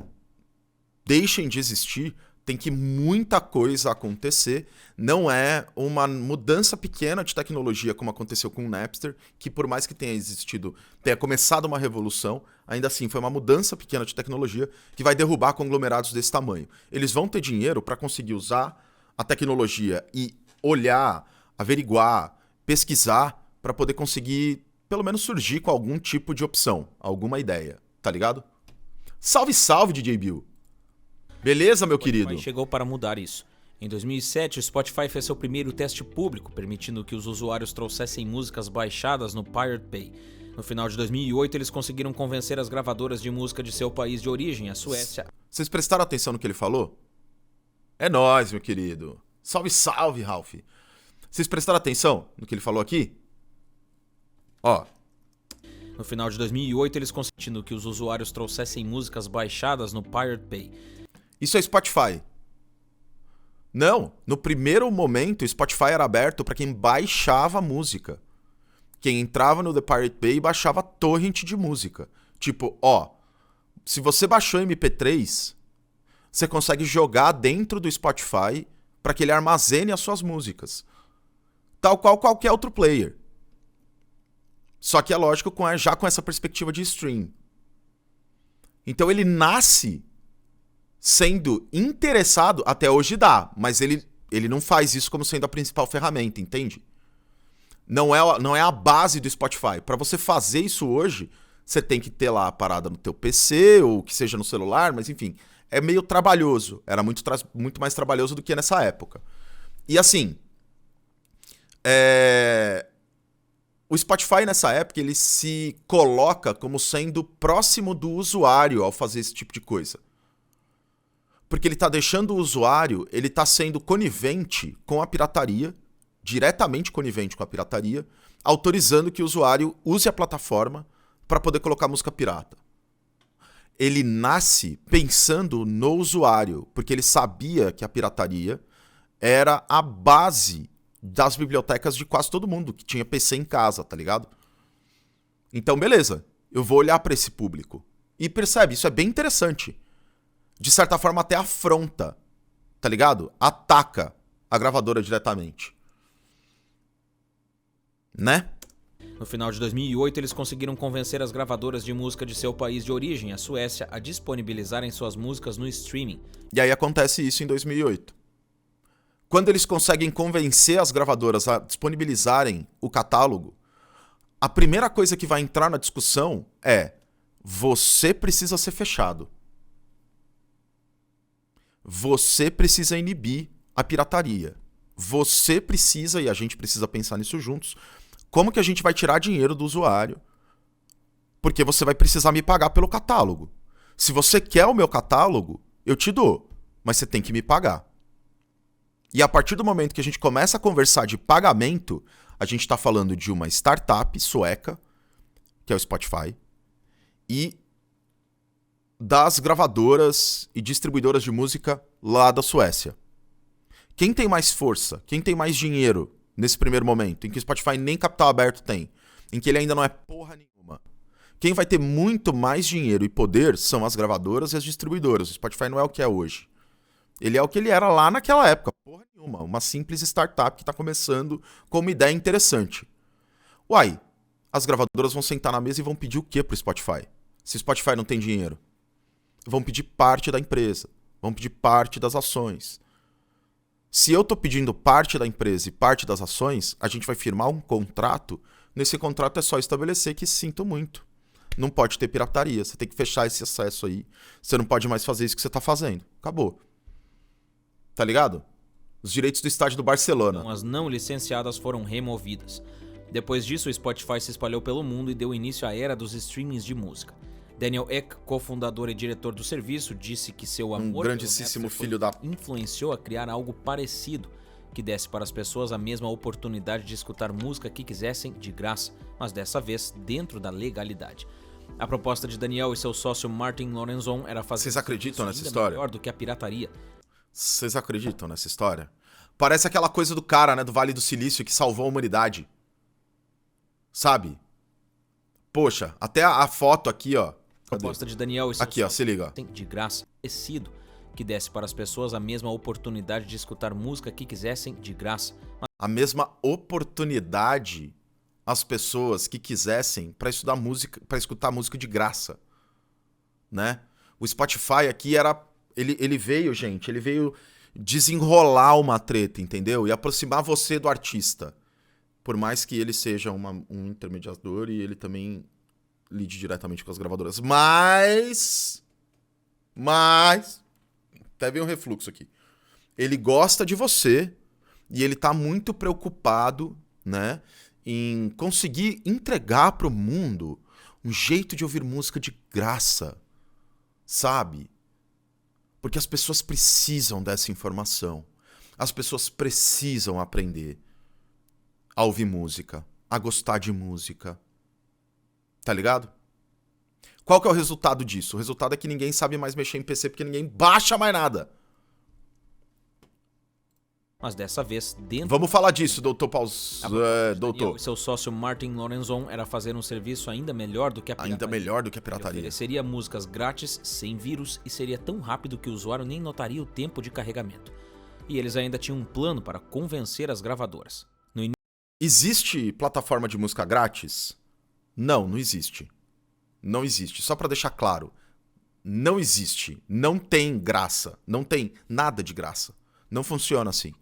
deixem de existir, Tem que muita coisa acontecer. Não é uma mudança pequena de tecnologia como aconteceu com o Napster, que por mais que tenha começado uma revolução, ainda assim foi uma mudança pequena de tecnologia que vai derrubar conglomerados desse tamanho. Eles vão ter dinheiro para conseguir usar a tecnologia e olhar, averiguar, pesquisar para poder conseguir pelo menos surgir com algum tipo de opção, alguma ideia, tá ligado? Salve, salve, DJ Bill! Beleza, meu querido? O Spotify chegou para mudar isso. Em 2007, o Spotify fez seu primeiro teste público, permitindo que os usuários trouxessem músicas baixadas no Pirate Bay. No final de 2008, eles conseguiram convencer as gravadoras de música de seu país de origem, a Suécia. Vocês prestaram atenção no que ele falou? É nóis, meu querido. Salve, salve, Ralph. Vocês prestaram atenção no que ele falou aqui? Ó. No final de 2008, eles conseguiram que os usuários trouxessem músicas baixadas no Pirate Bay. Isso é Spotify. Não, no primeiro momento o Spotify era aberto para quem baixava música. Quem entrava no The Pirate Bay e baixava torrent de música. Tipo, ó, se você baixou MP3, você consegue jogar dentro do Spotify para que ele armazene as suas músicas. Tal qual qualquer outro player. Só que é lógico já com essa perspectiva de stream. Então ele nasce sendo interessado, até hoje dá, mas ele não faz isso como sendo a principal ferramenta, entende? Não é a base do Spotify. Para você fazer isso hoje, você tem que ter lá a parada no teu PC, ou que seja no celular, mas enfim, é meio trabalhoso. Era muito mais trabalhoso do que nessa época. E assim, o Spotify nessa época, ele se coloca como sendo próximo do usuário ao fazer esse tipo de coisa. Porque ele está deixando o usuário, ele está sendo conivente com a pirataria, diretamente conivente com a pirataria, autorizando que o usuário use a plataforma para poder colocar música pirata. Ele nasce pensando no usuário, porque ele sabia que a pirataria era a base das bibliotecas de quase todo mundo que tinha PC em casa, tá ligado? Então, beleza, eu vou olhar para esse público. E percebe, isso é bem interessante. De certa forma até afronta, tá ligado? Ataca a gravadora diretamente. Né? No final de 2008, eles conseguiram convencer as gravadoras de música de seu país de origem, a Suécia, a disponibilizarem suas músicas no streaming. E aí acontece isso em 2008. Quando eles conseguem convencer as gravadoras a disponibilizarem o catálogo, a primeira coisa que vai entrar na discussão é: você precisa ser fechado. Você precisa inibir a pirataria. Você precisa, e a gente precisa pensar nisso juntos, como que a gente vai tirar dinheiro do usuário? Porque você vai precisar me pagar pelo catálogo. Se você quer o meu catálogo, eu te dou, mas você tem que me pagar. E a partir do momento que a gente começa a conversar de pagamento, a gente está falando de uma startup sueca, que é o Spotify, e das gravadoras e distribuidoras de música lá da Suécia. Quem tem mais força? Quem tem mais dinheiro nesse primeiro momento, em que o Spotify nem capital aberto tem, em que ele ainda não é porra nenhuma? Quem vai ter muito mais dinheiro e poder são as gravadoras e as distribuidoras. O Spotify não é o que é hoje. Ele é o que ele era lá naquela época. Porra nenhuma. Uma simples startup que está começando com uma ideia interessante. Uai, as gravadoras vão sentar na mesa e vão pedir o quê pro Spotify? Se o Spotify não tem dinheiro? Vão pedir parte da empresa. Vão pedir parte das ações. Se eu tô pedindo parte da empresa e parte das ações, a gente vai firmar um contrato. Nesse contrato é só estabelecer que sinto muito. Não pode ter pirataria. Você tem que fechar esse acesso aí. Você não pode mais fazer isso que você tá fazendo. Acabou. Tá ligado? Os direitos do estádio do Barcelona. As não licenciadas foram removidas. Depois disso, o Spotify se espalhou pelo mundo e deu início à era dos streamings de música. Daniel Ek, cofundador e diretor do serviço, disse que seu amor grandíssimo filho da... influenciou a criar algo parecido, que desse para as pessoas a mesma oportunidade de escutar música que quisessem de graça, mas dessa vez dentro da legalidade. A proposta de Daniel e seu sócio Martin Lorenzon era fazer... Vocês acreditam nessa história? Melhor do que a pirataria. Vocês acreditam nessa história? Parece aquela coisa do cara, né, do Vale do Silício que salvou a humanidade. Sabe? Poxa, até a foto aqui, ó. A proposta de Daniel e seu aqui, ó, se liga. De graça, tecido, que desse para as pessoas a mesma oportunidade de escutar música que quisessem de graça. A mesma oportunidade às pessoas que quisessem para estudar música, para escutar música de graça, né? O Spotify aqui ele veio, gente, ele veio desenrolar uma treta, entendeu? E aproximar você do artista. Por mais que ele seja um intermediador e ele também lide diretamente com as gravadoras. Mas até veio um refluxo aqui. Ele gosta de você e ele tá muito preocupado, né, em conseguir entregar pro mundo um jeito de ouvir música de graça, sabe? Porque as pessoas precisam dessa informação. As pessoas precisam aprender a ouvir música, a gostar de música. Tá ligado? Qual que é o resultado disso? O resultado é que ninguém sabe mais mexer em PC porque ninguém baixa mais nada. Mas dessa vez, dentro... Vamos falar disso, doutor doutor. E seu sócio Martin Lorenzon era fazer um serviço ainda melhor do que a pirataria. Ainda melhor do que a Ele pirataria. ofereceria músicas grátis, sem vírus, e seria tão rápido que o usuário nem notaria o tempo de carregamento. E eles ainda tinham um plano para convencer as gravadoras. Existe plataforma de música grátis? Não, não existe. Não existe. Só pra deixar claro. Não existe. Não tem graça. Não tem nada de graça. Não funciona assim.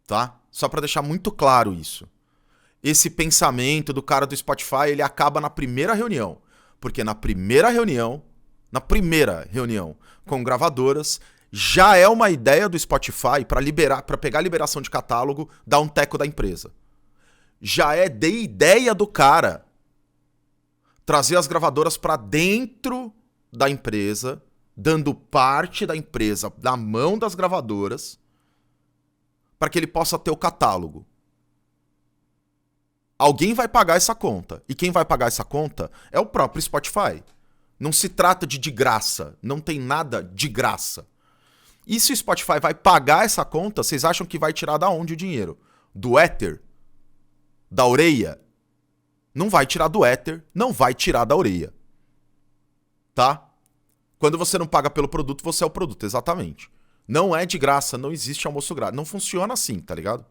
Tá? Só pra deixar muito claro isso. Esse pensamento do cara do Spotify, ele acaba na primeira reunião. Porque na primeira reunião com gravadoras, já é uma ideia do Spotify para pegar a liberação de catálogo, dar um teco da empresa. Já é de ideia do cara trazer as gravadoras para dentro da empresa, dando parte da empresa na mão das gravadoras, para que ele possa ter o catálogo. Alguém vai pagar essa conta. E quem vai pagar essa conta é o próprio Spotify. Não se trata de graça. Não tem nada de graça. E se o Spotify vai pagar essa conta, vocês acham que vai tirar da onde o dinheiro? Do éter? Da orelha? Não vai tirar do éter, não vai tirar da orelha. Tá? Quando você não paga pelo produto, você é o produto, exatamente. Não é de graça, não existe almoço grátis. Não funciona assim, tá ligado?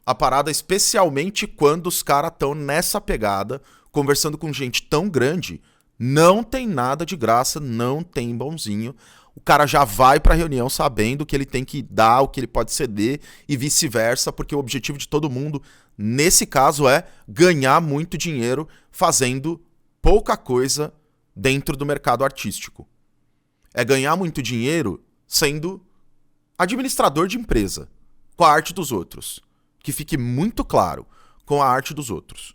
A parada, especialmente quando os caras estão nessa pegada, conversando com gente tão grande, não tem nada de graça, não tem bonzinho. O cara já vai pra reunião sabendo o que ele tem que dar, o que ele pode ceder e vice-versa, porque o objetivo de todo mundo, nesse caso, é ganhar muito dinheiro fazendo pouca coisa dentro do mercado artístico. É ganhar muito dinheiro sendo administrador de empresa, com a arte dos outros. Que fique muito claro, com a arte dos outros.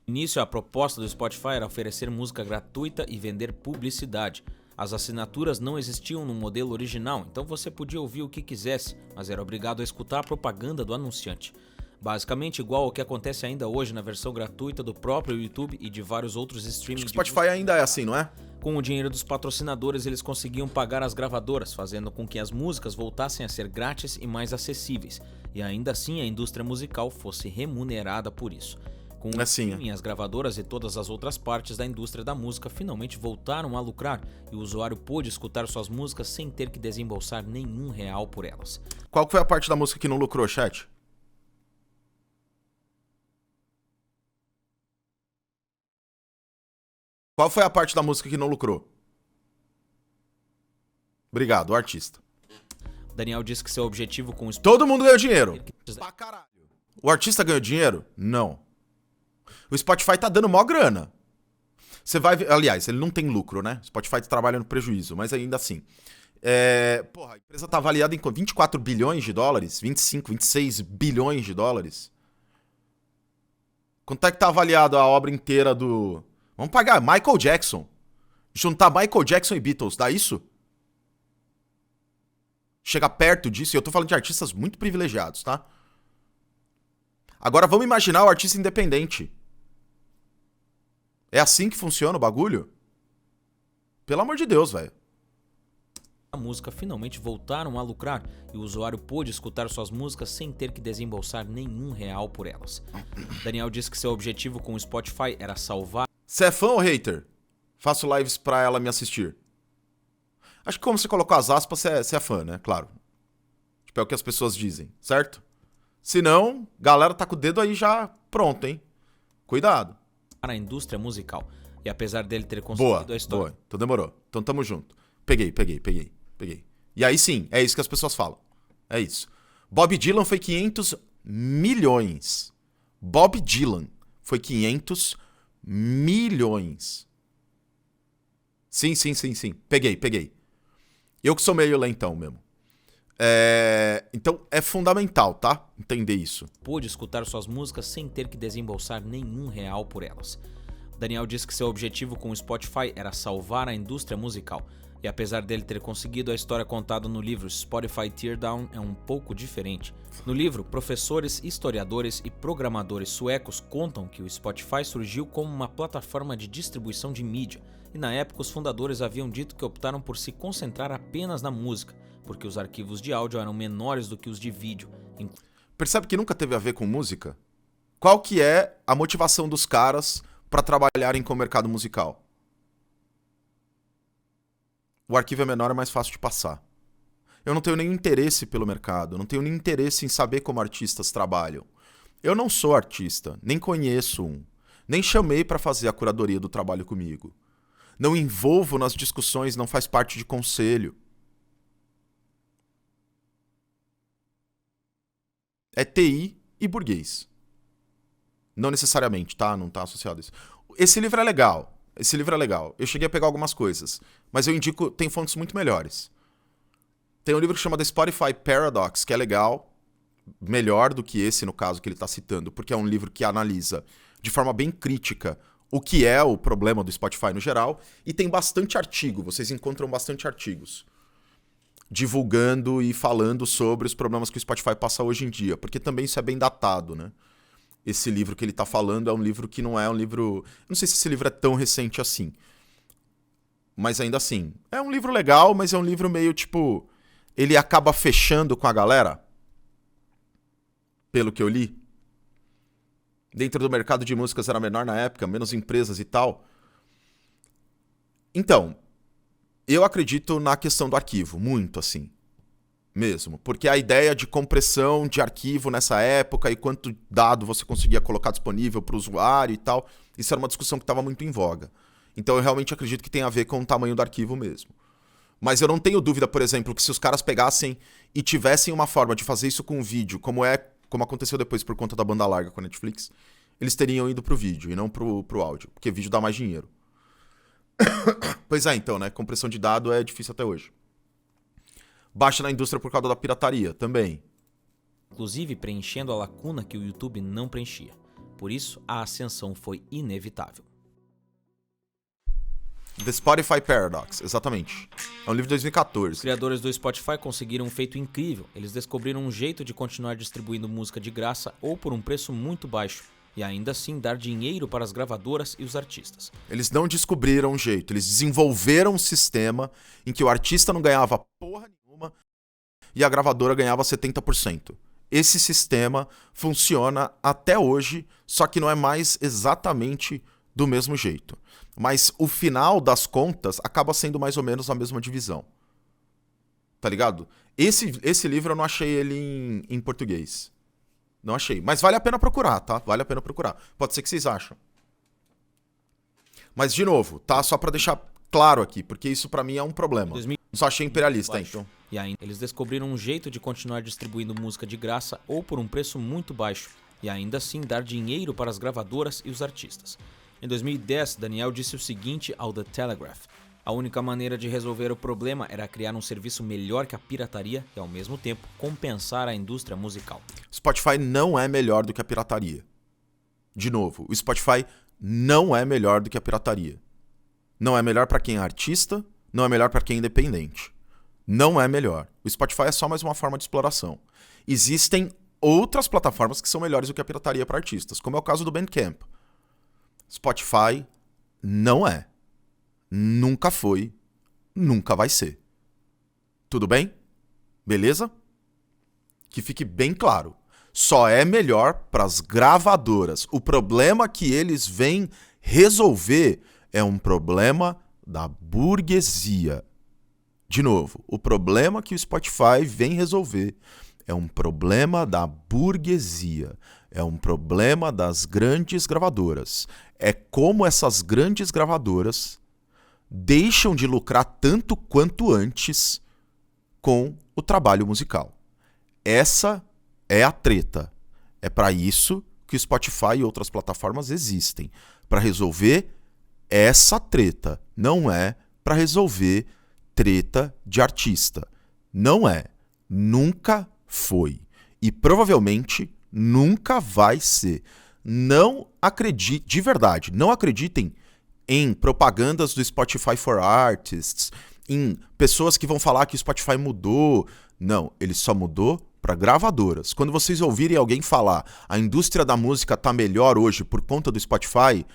No início, a proposta do Spotify era oferecer música gratuita e vender publicidade. As assinaturas não existiam no modelo original, então você podia ouvir o que quisesse, mas era obrigado a escutar a propaganda do anunciante. Basicamente igual ao que acontece ainda hoje na versão gratuita do próprio YouTube e de vários outros streamings. Acho que o Spotify ainda é assim, não é? Com o dinheiro dos patrocinadores, eles conseguiam pagar as gravadoras, fazendo com que as músicas voltassem a ser grátis e mais acessíveis, e ainda assim a indústria musical fosse remunerada por isso. Com o streaming, as gravadoras e todas as outras partes da indústria da música finalmente voltaram a lucrar e o usuário pôde escutar suas músicas sem ter que desembolsar nenhum real por elas. Qual foi a parte da música que não lucrou, chat? Qual foi a parte da música que não lucrou? Obrigado, o artista. Daniel disse que seu objetivo com o... Todo mundo ganhou dinheiro. Pra caralho. O artista ganhou dinheiro? Não. O Spotify tá dando mó grana. Você vai ver... Aliás, ele não tem lucro, né? O Spotify trabalha no prejuízo, mas ainda assim. Porra, a empresa tá avaliada em 24 bilhões de dólares? 25, 26 bilhões de dólares? Quanto é que tá avaliado a obra inteira do... Vamos pagar Michael Jackson. Juntar Michael Jackson e Beatles, dá isso? Chega perto disso, e eu tô falando de artistas muito privilegiados, tá? Agora vamos imaginar o artista independente. É assim que funciona o bagulho? Pelo amor de Deus, velho. A música finalmente voltaram a lucrar e o usuário pôde escutar suas músicas sem ter que desembolsar nenhum real por elas. Daniel disse que seu objetivo com o Spotify era salvar... Você é fã ou hater? Faço lives pra ela me assistir. Acho que como você colocou as aspas, você é fã, né? Claro. Tipo, é o que as pessoas dizem, certo? Se não, galera tá com o dedo aí já pronto, hein? Cuidado. Para a indústria musical. E apesar dele ter Boa, conseguido a história... boa. Então demorou. Então tamo junto. Peguei. E aí sim, é isso que as pessoas falam. É isso. Bob Dylan foi 500 milhões. Bob Dylan foi 500 milhões. Sim. Peguei. Eu que sou meio lentão mesmo. Então é fundamental, tá? Entender isso. Pôde escutar suas músicas sem ter que desembolsar nenhum real por elas. Daniel disse que seu objetivo com o Spotify era salvar a indústria musical. E apesar dele ter conseguido, a história contada no livro Spotify Teardown é um pouco diferente. No livro, professores, historiadores e programadores suecos contam que o Spotify surgiu como uma plataforma de distribuição de mídia, e na época os fundadores haviam dito que optaram por se concentrar apenas na música, porque os arquivos de áudio eram menores do que os de vídeo. Percebe que nunca teve a ver com música? Qual que é a motivação dos caras para trabalharem com o mercado musical? O arquivo é menor, é mais fácil de passar. Eu não tenho nenhum interesse pelo mercado, eu não tenho nenhum interesse em saber como artistas trabalham. Eu não sou artista, nem conheço um, nem chamei para fazer a curadoria do trabalho comigo. Não envolvo nas discussões, não faz parte de conselho. É TI e burguês. Não necessariamente, tá? Não tá associado a isso. Esse livro é legal. Eu cheguei a pegar algumas coisas, mas eu indico, tem fontes muito melhores. Tem um livro que chama The Spotify Paradox, que é legal, melhor do que esse, no caso, que ele está citando, porque é um livro que analisa de forma bem crítica o que é o problema do Spotify no geral, e tem bastante artigo, vocês encontram bastante artigos divulgando e falando sobre os problemas que o Spotify passa hoje em dia, porque também isso é bem datado, né? Esse livro que ele tá falando é um livro que não é um livro... Não sei se esse livro é tão recente assim. Mas ainda assim, é um livro legal, mas é um livro meio tipo... Ele acaba fechando com a galera. Pelo que eu li. Dentro do mercado de músicas era menor na época, menos empresas e tal. Então, eu acredito na questão do arquivo, muito assim. Mesmo, porque a ideia de compressão de arquivo nessa época e quanto dado você conseguia colocar disponível para o usuário e tal, isso era uma discussão que estava muito em voga. Então eu realmente acredito que tem a ver com o tamanho do arquivo mesmo. Mas eu não tenho dúvida, por exemplo, que se os caras pegassem e tivessem uma forma de fazer isso com o vídeo, como aconteceu depois por conta da banda larga com a Netflix, eles teriam ido pro vídeo e não pro áudio, porque vídeo dá mais dinheiro. Pois é, então, né? Compressão de dado é difícil até hoje. Baixa na indústria por causa da pirataria, também. Inclusive preenchendo a lacuna que o YouTube não preenchia. Por isso, a ascensão foi inevitável. The Spotify Paradox, exatamente. É um livro de 2014. Os criadores do Spotify conseguiram um feito incrível. Eles descobriram um jeito de continuar distribuindo música de graça ou por um preço muito baixo, e ainda assim dar dinheiro para as gravadoras e os artistas. Eles não descobriram um jeito, eles desenvolveram um sistema em que o artista não ganhava porra nenhuma e a gravadora ganhava 70%. Esse sistema funciona até hoje, só que não é mais exatamente do mesmo jeito. Mas o final das contas acaba sendo mais ou menos a mesma divisão. Tá ligado? Esse livro eu não achei ele em português. Não achei. Mas vale a pena procurar, tá? Vale a pena procurar. Pode ser que vocês acham. Mas, de novo, tá? Só pra deixar claro aqui, porque isso pra mim é um problema. Só achei imperialista, então. E ainda, eles descobriram um jeito de continuar distribuindo música de graça ou por um preço muito baixo, e ainda assim dar dinheiro para as gravadoras e os artistas. Em 2010, Daniel disse o seguinte ao The Telegraph: a única maneira de resolver o problema era criar um serviço melhor que a pirataria e, ao mesmo tempo, compensar a indústria musical. Spotify não é melhor do que a pirataria. De novo, o Spotify não é melhor do que a pirataria. Não é melhor para quem é artista, não é melhor para quem é independente. Não é melhor. O Spotify é só mais uma forma de exploração. Existem outras plataformas que são melhores do que a pirataria para artistas, como é o caso do Bandcamp. Spotify não é. Nunca foi. Nunca vai ser. Tudo bem? Beleza? Que fique bem claro. Só é melhor para as gravadoras. O problema que eles vêm resolver é um problema da burguesia. De novo, o problema que o Spotify vem resolver é um problema da burguesia, é um problema das grandes gravadoras. É como essas grandes gravadoras deixam de lucrar tanto quanto antes com o trabalho musical. Essa é a treta. É para isso que o Spotify e outras plataformas existem, para resolver essa treta. Não é para resolver treta de artista. Não é. Nunca foi. E provavelmente nunca vai ser. Não acredite, de verdade, não acreditem em propagandas do Spotify for Artists, em pessoas que vão falar que o Spotify mudou. Não, ele só mudou para gravadoras. Quando vocês ouvirem alguém falar a indústria da música tá melhor hoje por conta do Spotify,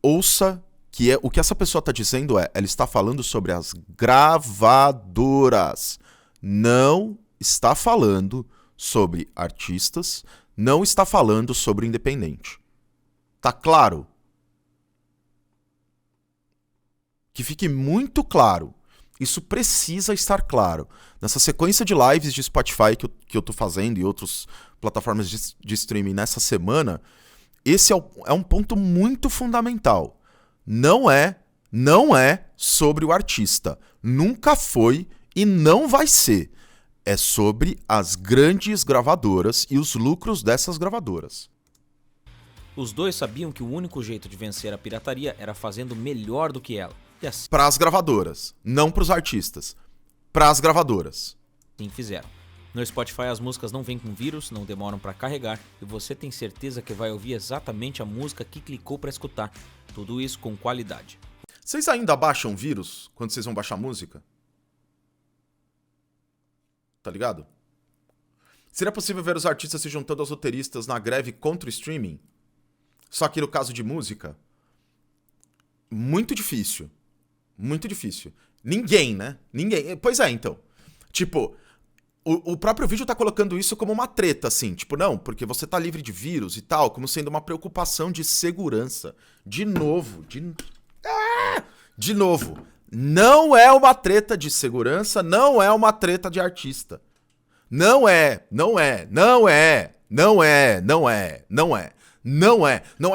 ouça que o que essa pessoa está dizendo ela está falando sobre as gravadoras. Não está falando sobre artistas, não está falando sobre independente. Tá claro? Que fique muito claro. Isso precisa estar claro. Nessa sequência de lives de Spotify que eu tô fazendo e outras plataformas de streaming nessa semana, esse é um ponto muito fundamental. Não é sobre o artista. Nunca foi e não vai ser. É sobre as grandes gravadoras e os lucros dessas gravadoras. Os dois sabiam que o único jeito de vencer a pirataria era fazendo melhor do que ela. E assim Para as gravadoras, não para os artistas. Para as gravadoras. fizeram. No Spotify as músicas não vêm com vírus, não demoram para carregar e você tem certeza que vai ouvir exatamente a música que clicou para escutar. Tudo isso com qualidade. Vocês ainda baixam vírus quando vocês vão baixar música? Tá ligado? Seria possível ver os artistas se juntando aos roteiristas na greve contra o streaming? Só que no caso de música, muito difícil. Muito difícil. Ninguém, né? Ninguém. Pois é, então. Tipo, o próprio vídeo tá colocando isso como uma treta, assim. Tipo, não, porque você tá livre de vírus e tal, como sendo uma preocupação de segurança. De novo. De novo. Não é uma treta de segurança, não é uma treta de artista. Não é. Não é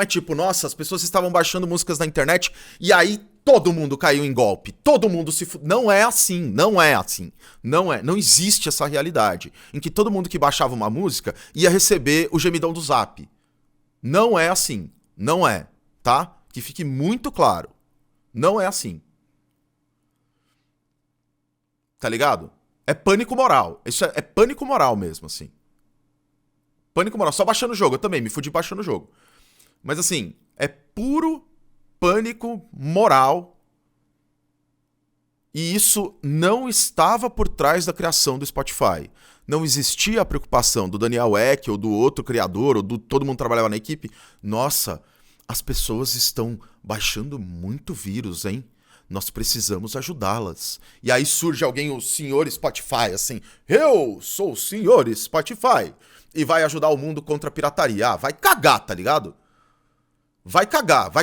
tipo, nossa, as pessoas estavam baixando músicas na internet e aí todo mundo caiu em golpe. Todo mundo se... Não é assim. Não existe essa realidade em que todo mundo que baixava uma música ia receber o gemidão do Zap. Não é assim. Não é, tá? Que fique muito claro. Não é assim. Tá ligado? É pânico moral. Isso é pânico moral mesmo, assim. Pânico moral. Só baixando o jogo. Eu também me fudi baixando o jogo. Mas assim, é puro pânico moral. E isso não estava por trás da criação do Spotify. Não existia a preocupação do Daniel Ek ou do outro criador, ou do todo mundo que trabalhava na equipe. Nossa, as pessoas estão baixando muito vírus, hein? Nós precisamos ajudá-las. E aí surge alguém, o senhor Spotify, assim. Eu sou o senhor Spotify. E vai ajudar o mundo contra a pirataria. Ah, vai cagar, tá ligado? Vai cagar.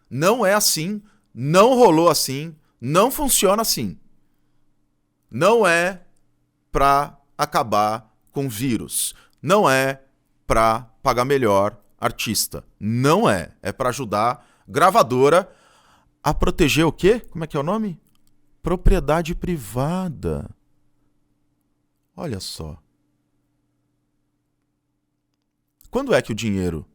Não é assim, não rolou assim, não funciona assim. Não é pra acabar com vírus. Não é pra pagar melhor artista. Não é. É pra ajudar gravadora a proteger o quê? Como é que é o nome? Propriedade privada. Olha só. Quando é que o dinheiro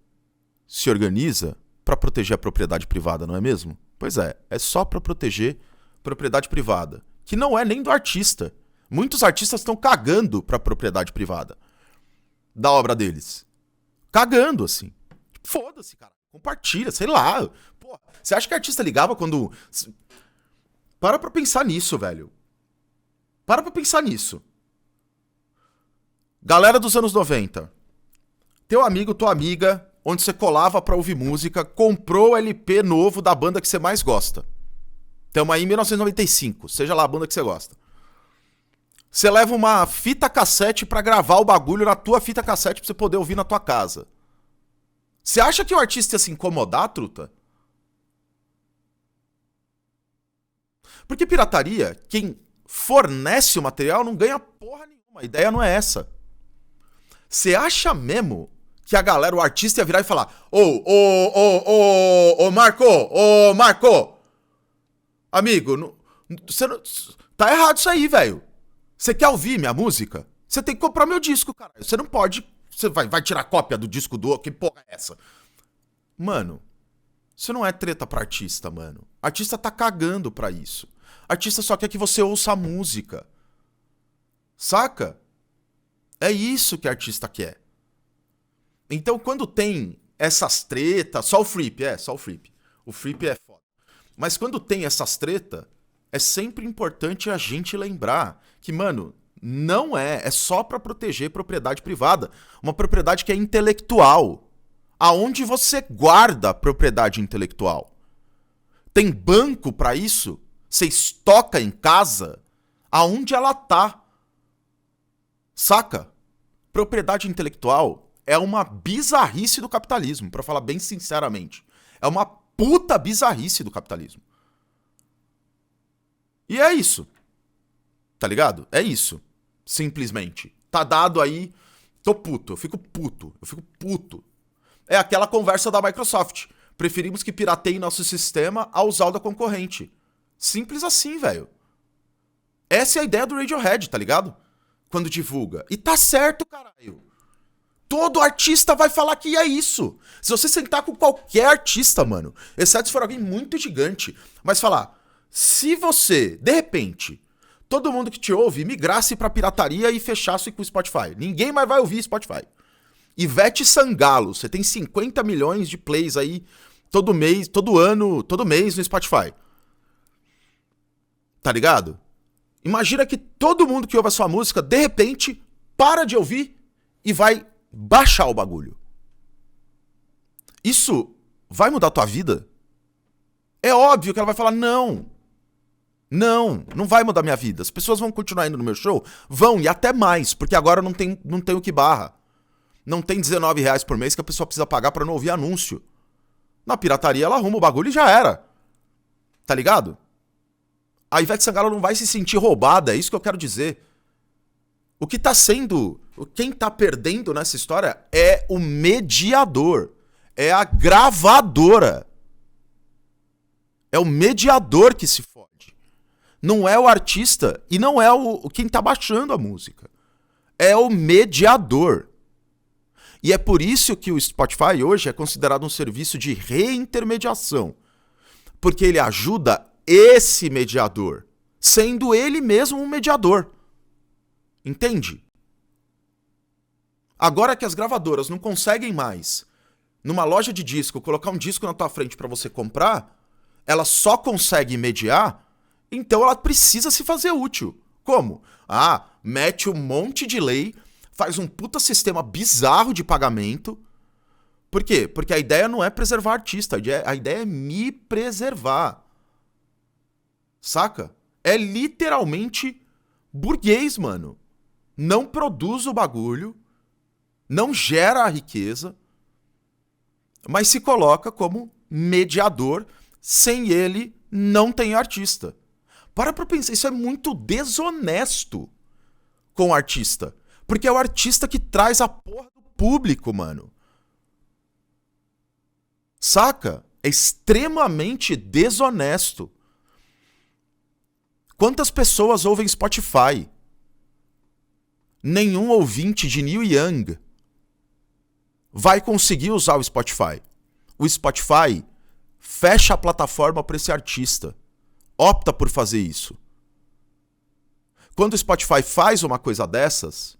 se organiza para proteger a propriedade privada, não é mesmo? Pois é só para proteger propriedade privada, que não é nem do artista. Muitos artistas estão cagando para a propriedade privada da obra deles. Cagando, assim. Foda-se, cara. Compartilha, sei lá. Pô, você acha que o artista ligava quando... Para pra pensar nisso, velho. Para pra pensar nisso. Galera dos anos 90. Teu amigo, tua amiga, onde você colava pra ouvir música, comprou o LP novo da banda que você mais gosta. Tamo aí em 1995, seja lá a banda que você gosta. Você leva uma fita cassete pra gravar o bagulho na tua fita cassete pra você poder ouvir na tua casa. Você acha que o artista ia se incomodar, truta? Porque pirataria, quem fornece o material não ganha porra nenhuma. A ideia não é essa. Você acha mesmo que a galera, o artista ia virar e falar: Ô Marco, amigo, tá errado isso aí, velho. Você quer ouvir minha música? Você tem que comprar meu disco, cara. Você não pode. Você vai tirar cópia do disco do outro. Que porra é essa? Mano, isso não é treta pra artista, mano. Artista tá cagando pra isso. Artista só quer que você ouça a música. Saca? É isso que artista quer. Então, quando tem essas tretas... Só o Flip. O Flip é foda. Mas quando tem essas tretas, é sempre importante a gente lembrar que, mano, não é só pra proteger propriedade privada. Uma propriedade que é intelectual. Aonde você guarda a propriedade intelectual? Tem banco pra isso? Você estoca em casa? Aonde ela tá? Saca? Propriedade intelectual é uma bizarrice do capitalismo, pra falar bem sinceramente. É uma puta bizarrice do capitalismo. E é isso. Tá ligado? É isso. Simplesmente. Tá dado aí. Tô puto. Eu fico puto. É aquela conversa da Microsoft. Preferimos que pirateiem nosso sistema a usar o da concorrente. Simples assim, velho. Essa é a ideia do Radiohead, tá ligado? Quando divulga. E tá certo, caralho. Todo artista vai falar que é isso. Se você sentar com qualquer artista, mano, exceto se for alguém muito gigante, mas falar, se você, de repente, todo mundo que te ouve migrasse pra pirataria e fechasse com o Spotify, ninguém mais vai ouvir Spotify. Ivete Sangalo, você tem 50 milhões de plays aí todo mês, todo mês no Spotify. Tá ligado? Imagina que todo mundo que ouve a sua música, de repente, para de ouvir e vai baixar o bagulho. Isso vai mudar a tua vida? É óbvio que ela vai falar, não vai mudar minha vida. As pessoas vão continuar indo no meu show? Vão, e até mais, porque agora não tem o que barra. Não tem R$19 por mês que a pessoa precisa pagar pra não ouvir anúncio. Na pirataria ela arruma o bagulho e já era. Tá ligado? A Ivete Sangalo não vai se sentir roubada, é isso que eu quero dizer. O que tá sendo... Quem tá perdendo nessa história é o mediador. É a gravadora. É o mediador que se fode. Não é o artista e não é quem tá baixando a música. É o mediador. E é por isso que o Spotify hoje é considerado um serviço de reintermediação. Porque ele ajuda esse mediador, sendo ele mesmo um mediador. Entende? Agora que as gravadoras não conseguem mais, numa loja de disco, colocar um disco na tua frente para você comprar, ela só consegue mediar, então ela precisa se fazer útil. Como? Mete um monte de lei, faz um puta sistema bizarro de pagamento. Por quê? Porque a ideia não é preservar artista, a ideia é me preservar. Saca? É literalmente burguês, mano. Não produz o bagulho, não gera a riqueza, mas se coloca como mediador. Sem ele, não tem artista. Para pra pensar, isso é muito desonesto com o artista. Porque é o artista que traz a porra do público, mano. Saca? É extremamente desonesto. Quantas pessoas ouvem Spotify? Nenhum ouvinte de Neil Young vai conseguir usar o Spotify. O Spotify fecha a plataforma para esse artista. Opta por fazer isso. Quando o Spotify faz uma coisa dessas,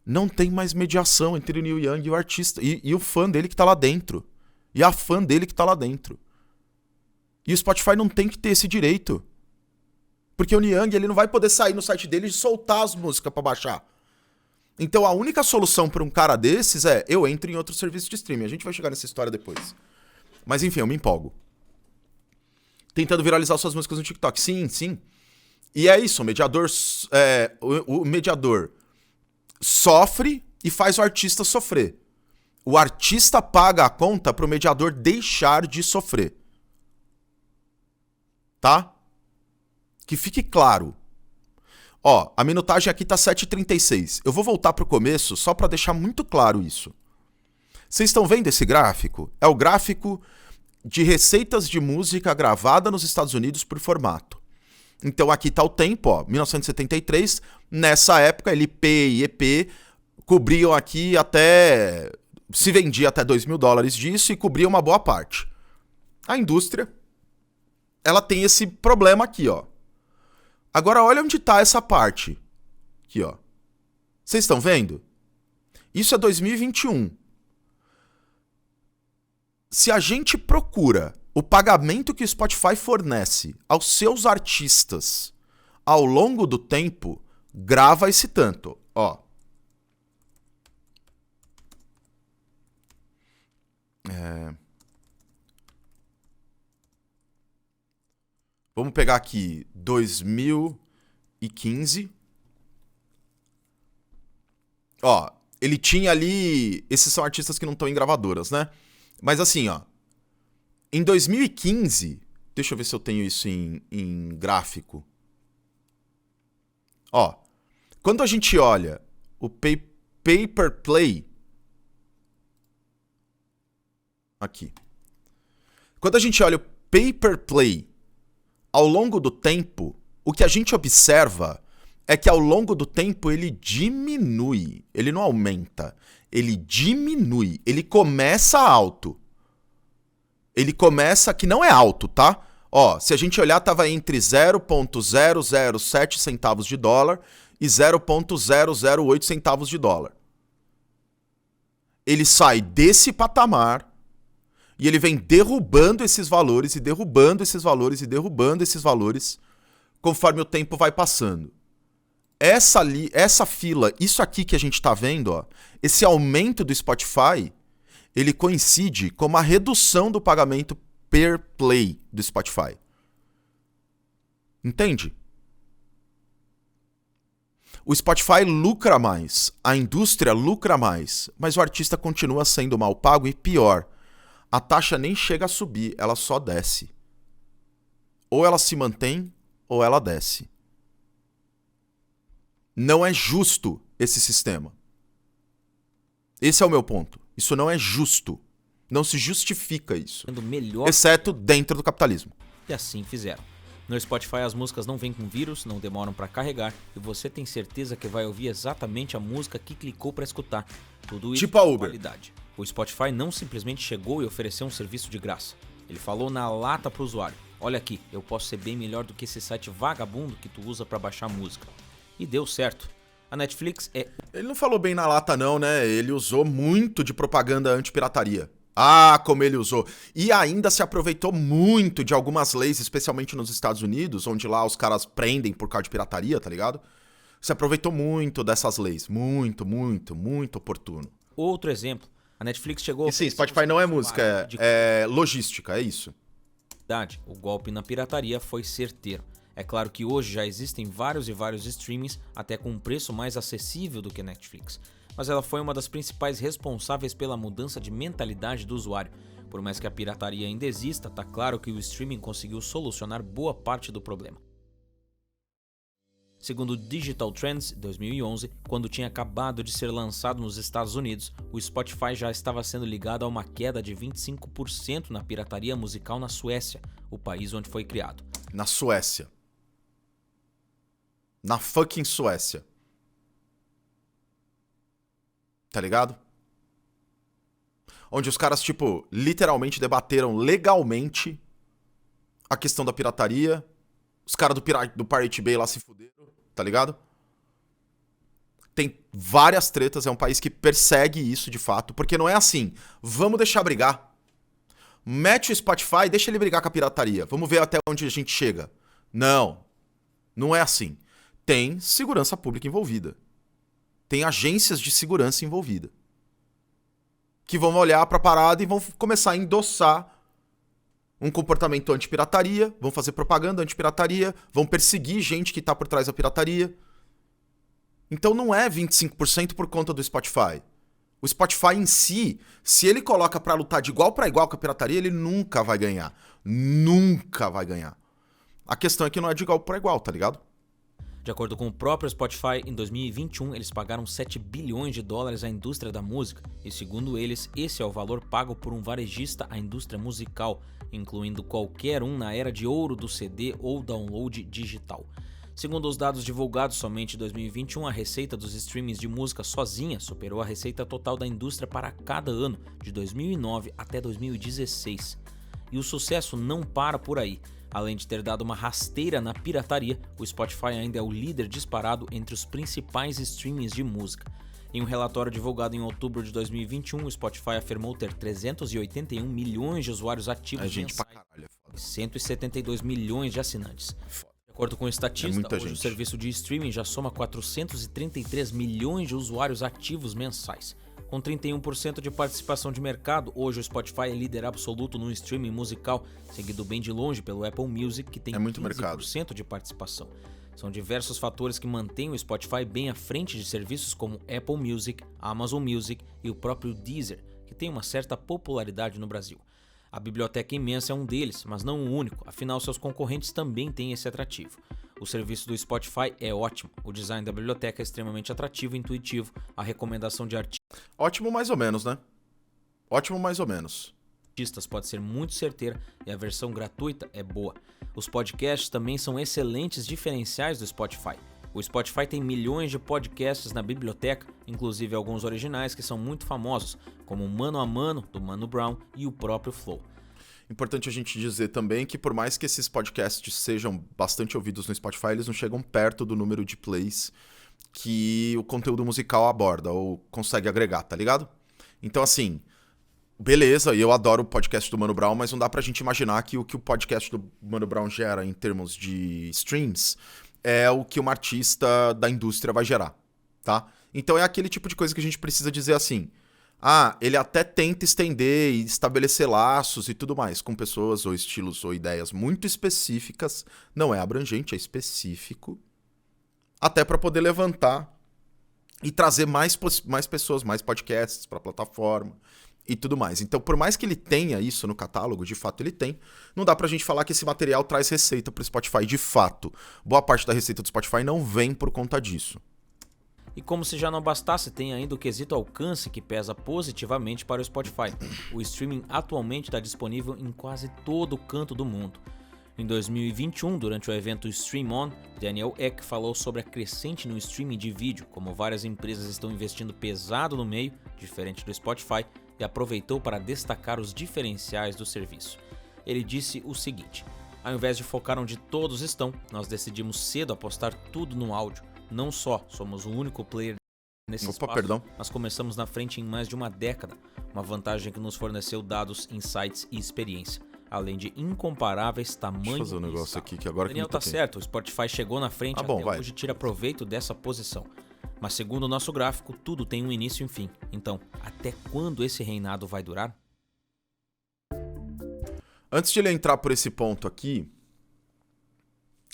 não tem mais mediação entre o Neil Young e o artista. E o fã dele que tá lá dentro. E a fã dele que tá lá dentro. E o Spotify não tem que ter esse direito. Porque o Neil Young, ele não vai poder sair no site dele e soltar as músicas pra baixar. Então a única solução pra um cara desses é eu entro em outro serviço de streaming. A gente vai chegar nessa história depois. Mas enfim, eu me empolgo. Tentando viralizar suas músicas no TikTok. Sim. E é isso, o mediador sofre e faz o artista sofrer. O artista paga a conta pro mediador deixar de sofrer. Tá? Que fique claro. Ó, a minutagem aqui tá 7h36. Eu vou voltar pro começo só para deixar muito claro isso. Vocês estão vendo esse gráfico? É o gráfico de receitas de música gravada nos Estados Unidos por formato. Então aqui tá o tempo, ó, 1973. Nessa época, LP e EP cobriam aqui até... Se vendia até $2.000 disso e cobria uma boa parte. A indústria, ela tem esse problema aqui, ó. Agora olha onde tá essa parte. Aqui, ó. Vocês estão vendo? Isso é 2021. Se a gente procura o pagamento que o Spotify fornece aos seus artistas ao longo do tempo, grava esse tanto, ó. Vamos pegar aqui 2015. Ó, ele tinha ali... Esses são artistas que não estão em gravadoras, né? Mas assim, ó. Em 2015... Deixa eu ver se eu tenho isso em gráfico. Ó. Quando a gente olha o pay per play... Aqui. Quando a gente olha o pay per play ao longo do tempo, o que a gente observa é que ao longo do tempo ele diminui. Ele não aumenta. Ele diminui. Ele começa alto. Ele começa... Que não é alto, tá? Ó, se a gente olhar, tava entre 0,007 centavos de dólar e 0,008 centavos de dólar. Ele sai desse patamar e ele vem derrubando esses valores e derrubando esses valores e derrubando esses valores conforme o tempo vai passando. Essa fila, isso aqui que a gente tá vendo, ó, esse aumento do Spotify, ele coincide com uma redução do pagamento per play do Spotify. Entende? O Spotify lucra mais, a indústria lucra mais, mas o artista continua sendo mal pago e pior, a taxa nem chega a subir, ela só desce. Ou ela se mantém, ou ela desce. Não é justo esse sistema. Esse é o meu ponto. Isso não é justo. Não se justifica isso. Melhor, exceto dentro do capitalismo. E assim fizeram. No Spotify as músicas não vêm com vírus, não demoram para carregar e você tem certeza que vai ouvir exatamente a música que clicou para escutar. Tudo isso tipo a com Uber. qualidade. O Spotify não simplesmente chegou e ofereceu um serviço de graça. Ele falou na lata pro usuário: olha aqui, eu posso ser bem melhor do que esse site vagabundo que tu usa para baixar música. E deu certo. A Netflix é... Ele não falou bem na lata não, né? Ele usou muito de propaganda anti-pirataria. Ah, como ele usou. E ainda se aproveitou muito de algumas leis, especialmente nos Estados Unidos, onde lá os caras prendem por causa de pirataria, tá ligado? Se aproveitou muito dessas leis. Muito, muito, muito oportuno. Outro exemplo. A Netflix chegou... E sim, Spotify não é música, é logística, é isso. O golpe na pirataria foi certeiro. É claro que hoje já existem vários e vários streamings, até com um preço mais acessível do que a Netflix. Mas ela foi uma das principais responsáveis pela mudança de mentalidade do usuário. Por mais que a pirataria ainda exista, tá claro que o streaming conseguiu solucionar boa parte do problema. Segundo o Digital Trends 2011, quando tinha acabado de ser lançado nos Estados Unidos, o Spotify já estava sendo ligado a uma queda de 25% na pirataria musical na Suécia, o país onde foi criado. Na Suécia. Na fucking Suécia. Tá ligado? Onde os caras, tipo, literalmente debateram legalmente a questão da pirataria. Os caras do Pirate Bay lá se fuderam, tá ligado? Tem várias tretas, é um país que persegue isso de fato, porque não é assim, vamos deixar brigar. Mete o Spotify e deixa ele brigar com a pirataria. Vamos ver até onde a gente chega. Não, não é assim. Tem segurança pública envolvida. Tem agências de segurança envolvidas. Que vão olhar pra parada e vão começar a endossar um comportamento anti-pirataria, vão fazer propaganda anti-pirataria, vão perseguir gente que tá por trás da pirataria. Então não é 25% por conta do Spotify. O Spotify em si, se ele coloca pra lutar de igual pra igual com a pirataria, ele nunca vai ganhar. Nunca vai ganhar. A questão é que não é de igual para igual, tá ligado? De acordo com o próprio Spotify, em 2021 eles pagaram 7 bilhões de dólares à indústria da música, e segundo eles, esse é o valor pago por um varejista à indústria musical, incluindo qualquer um na era de ouro do CD ou download digital. Segundo os dados divulgados somente em 2021, a receita dos streamings de música sozinha superou a receita total da indústria para cada ano, de 2009 até 2016. E o sucesso não para por aí. Além de ter dado uma rasteira na pirataria, o Spotify ainda é o líder disparado entre os principais streamings de música. Em um relatório divulgado em outubro de 2021, o Spotify afirmou ter 381 milhões de usuários ativos mensais e 172 milhões de assinantes. De acordo com o estatista, hoje o serviço de streaming já soma 433 milhões de usuários ativos mensais. Com 31% de participação de mercado, hoje o Spotify é líder absoluto no streaming musical, seguido bem de longe pelo Apple Music, que tem 15% de participação. São diversos fatores que mantêm o Spotify bem à frente de serviços como Apple Music, Amazon Music e o próprio Deezer, que tem uma certa popularidade no Brasil. A biblioteca imensa é um deles, mas não o único, afinal seus concorrentes também têm esse atrativo. O serviço do Spotify é ótimo, o design da biblioteca é extremamente atrativo e intuitivo, a recomendação de artistas... Ótimo mais ou menos, né? Ótimo mais ou menos. Pode ser muito certeira e a versão gratuita é boa. Os podcasts também são excelentes diferenciais do Spotify. O Spotify tem milhões de podcasts na biblioteca, inclusive alguns originais que são muito famosos, como o Mano a Mano, do Mano Brown, e o próprio Flow. Importante a gente dizer também que por mais que esses podcasts sejam bastante ouvidos no Spotify, eles não chegam perto do número de plays que o conteúdo musical aborda ou consegue agregar, tá ligado? Então assim, beleza, e eu adoro o podcast do Mano Brown, mas não dá pra gente imaginar que o podcast do Mano Brown gera em termos de streams é o que uma artista da indústria vai gerar, tá? Então é aquele tipo de coisa que a gente precisa dizer assim, ele até tenta estender e estabelecer laços e tudo mais com pessoas ou estilos ou ideias muito específicas, não é abrangente, é específico, até para poder levantar e trazer mais pessoas, mais podcasts para a plataforma e tudo mais. Então, por mais que ele tenha isso no catálogo, de fato ele tem, não dá pra gente falar que esse material traz receita pro Spotify de fato. Boa parte da receita do Spotify não vem por conta disso. E como se já não bastasse, tem ainda o quesito alcance que pesa positivamente para o Spotify. O streaming atualmente está disponível em quase todo canto do mundo. Em 2021, durante o evento Stream On, Daniel Ek falou sobre a crescente no streaming de vídeo, como várias empresas estão investindo pesado no meio, diferente do Spotify, e aproveitou para destacar os diferenciais do serviço. Ele disse o seguinte: ao invés de focar onde todos estão, nós decidimos cedo apostar tudo no áudio. Não só somos o único player nesse espaço, mas começamos na frente em mais de uma década, uma vantagem que nos forneceu dados, insights e experiência, além de incomparáveis tamanhos. Deixa eu fazer um negócio aqui que agora Daniel, que tá certo, o Spotify chegou na frente hoje tira proveito dessa posição. Mas segundo o nosso gráfico, tudo tem um início e um fim. Então, até quando esse reinado vai durar? Antes de ele entrar por esse ponto aqui,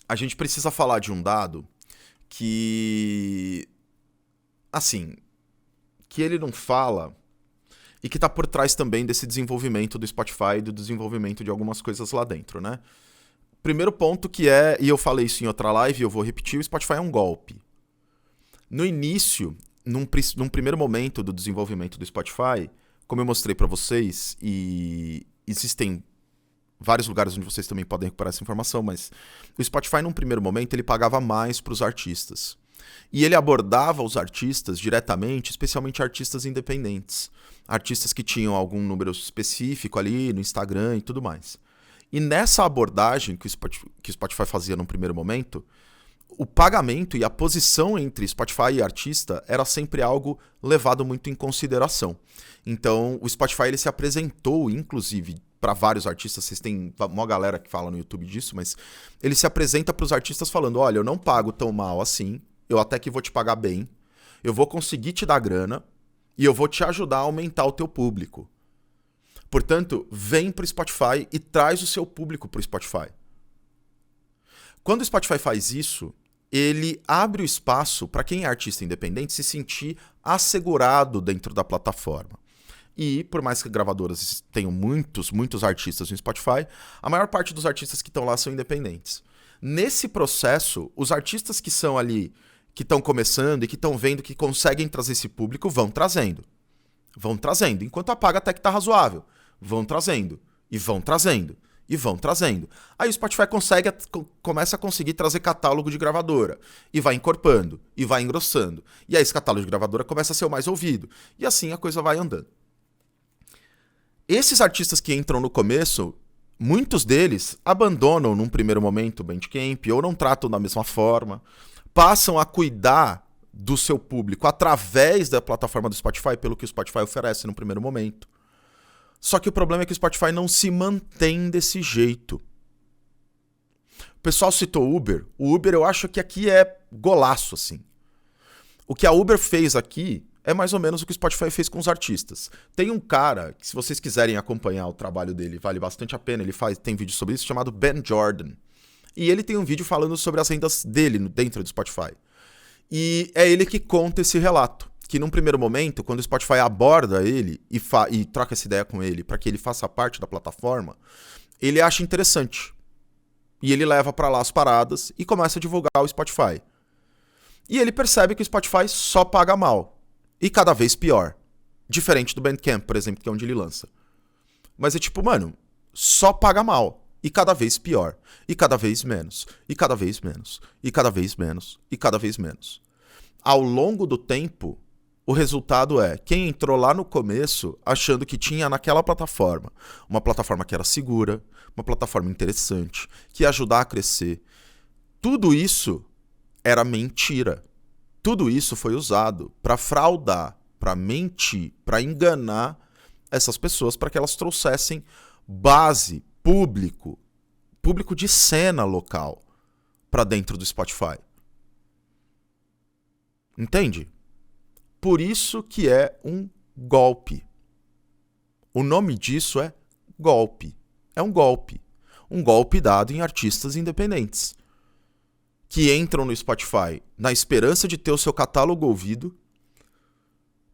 a gente precisa falar de um dado que, assim, que ele não fala e que tá por trás também desse desenvolvimento do Spotify e do desenvolvimento de algumas coisas lá dentro, né? Primeiro ponto que é, e eu falei isso em outra live e eu vou repetir, o Spotify é um golpe. No início, num primeiro momento do desenvolvimento do Spotify, como eu mostrei para vocês, e existem vários lugares onde vocês também podem recuperar essa informação, mas o Spotify, num primeiro momento, ele pagava mais para os artistas. E ele abordava os artistas diretamente, especialmente artistas independentes. Artistas que tinham algum número específico ali no Instagram e tudo mais. E nessa abordagem que o Spotify fazia num primeiro momento, o pagamento e a posição entre Spotify e artista era sempre algo levado muito em consideração. Então, o Spotify ele se apresentou, inclusive, para vários artistas. Vocês têm uma galera que fala no YouTube disso, mas ele se apresenta para os artistas falando: olha, eu não pago tão mal assim, eu até que vou te pagar bem, eu vou conseguir te dar grana e eu vou te ajudar a aumentar o teu público. Portanto, vem para o Spotify e traz o seu público para o Spotify. Quando o Spotify faz isso, ele abre o espaço para quem é artista independente se sentir assegurado dentro da plataforma. E, por mais que gravadoras tenham muitos artistas no Spotify, a maior parte dos artistas que estão lá são independentes. Nesse processo, os artistas que são ali, que estão começando e que estão vendo que conseguem trazer esse público, vão trazendo. Vão trazendo. Enquanto a paga até que tá razoável. Vão trazendo. E vão trazendo. E vão trazendo. Aí o Spotify começa a conseguir trazer catálogo de gravadora. E vai encorpando. E vai engrossando. E aí esse catálogo de gravadora começa a ser o mais ouvido. E assim a coisa vai andando. Esses artistas que entram no começo, muitos deles abandonam num primeiro momento o Bandcamp ou não tratam da mesma forma. Passam a cuidar do seu público através da plataforma do Spotify, pelo que o Spotify oferece no primeiro momento. Só que o problema é que o Spotify não se mantém desse jeito. O pessoal citou Uber. O Uber eu acho que aqui é golaço, assim. O que a Uber fez aqui é mais ou menos o que o Spotify fez com os artistas. Tem um cara, que se vocês quiserem acompanhar o trabalho dele, vale bastante a pena, tem vídeo sobre isso, chamado Ben Jordan. E ele tem um vídeo falando sobre as rendas dele dentro do Spotify. E é ele que conta esse relato. Que num primeiro momento, quando o Spotify aborda ele e troca essa ideia com ele para que ele faça parte da plataforma, ele acha interessante. E ele leva para lá as paradas e começa a divulgar o Spotify. E ele percebe que o Spotify só paga mal. E cada vez pior. Diferente do Bandcamp, por exemplo, que é onde ele lança. Mas é tipo, mano, só paga mal. E cada vez pior. E cada vez menos. E cada vez menos. E cada vez menos. E cada vez menos. Ao longo do tempo, o resultado é quem entrou lá no começo achando que tinha naquela plataforma uma plataforma que era segura, uma plataforma interessante, que ia ajudar a crescer. Tudo isso era mentira. Tudo isso foi usado para fraudar, para mentir, para enganar essas pessoas para que elas trouxessem base, público de cena local para dentro do Spotify. Entende? Por isso que é um golpe. O nome disso é golpe. É um golpe. Um golpe dado em artistas independentes que entram no Spotify na esperança de ter o seu catálogo ouvido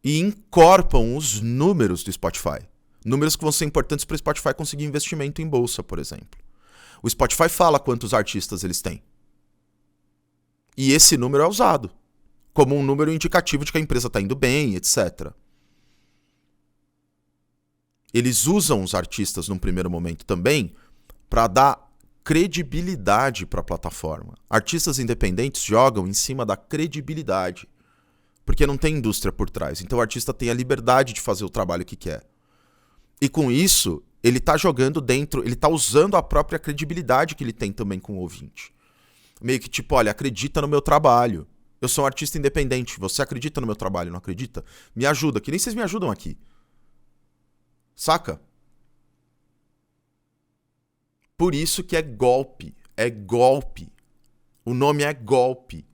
e encorpam os números do Spotify. Números que vão ser importantes para o Spotify conseguir investimento em bolsa, por exemplo. O Spotify fala quantos artistas eles têm. E esse número é usado como um número indicativo de que a empresa está indo bem, etc. Eles usam os artistas num primeiro momento também para dar credibilidade para a plataforma. Artistas independentes jogam em cima da credibilidade, porque não tem indústria por trás. Então o artista tem a liberdade de fazer o trabalho que quer. E com isso, ele está jogando dentro, ele está usando a própria credibilidade que ele tem também com o ouvinte. Meio que tipo, olha, acredita no meu trabalho. Eu sou um artista independente, você acredita no meu trabalho, não acredita? Me ajuda, que nem vocês me ajudam aqui. Saca? Por isso que é golpe. É golpe. O nome é golpe.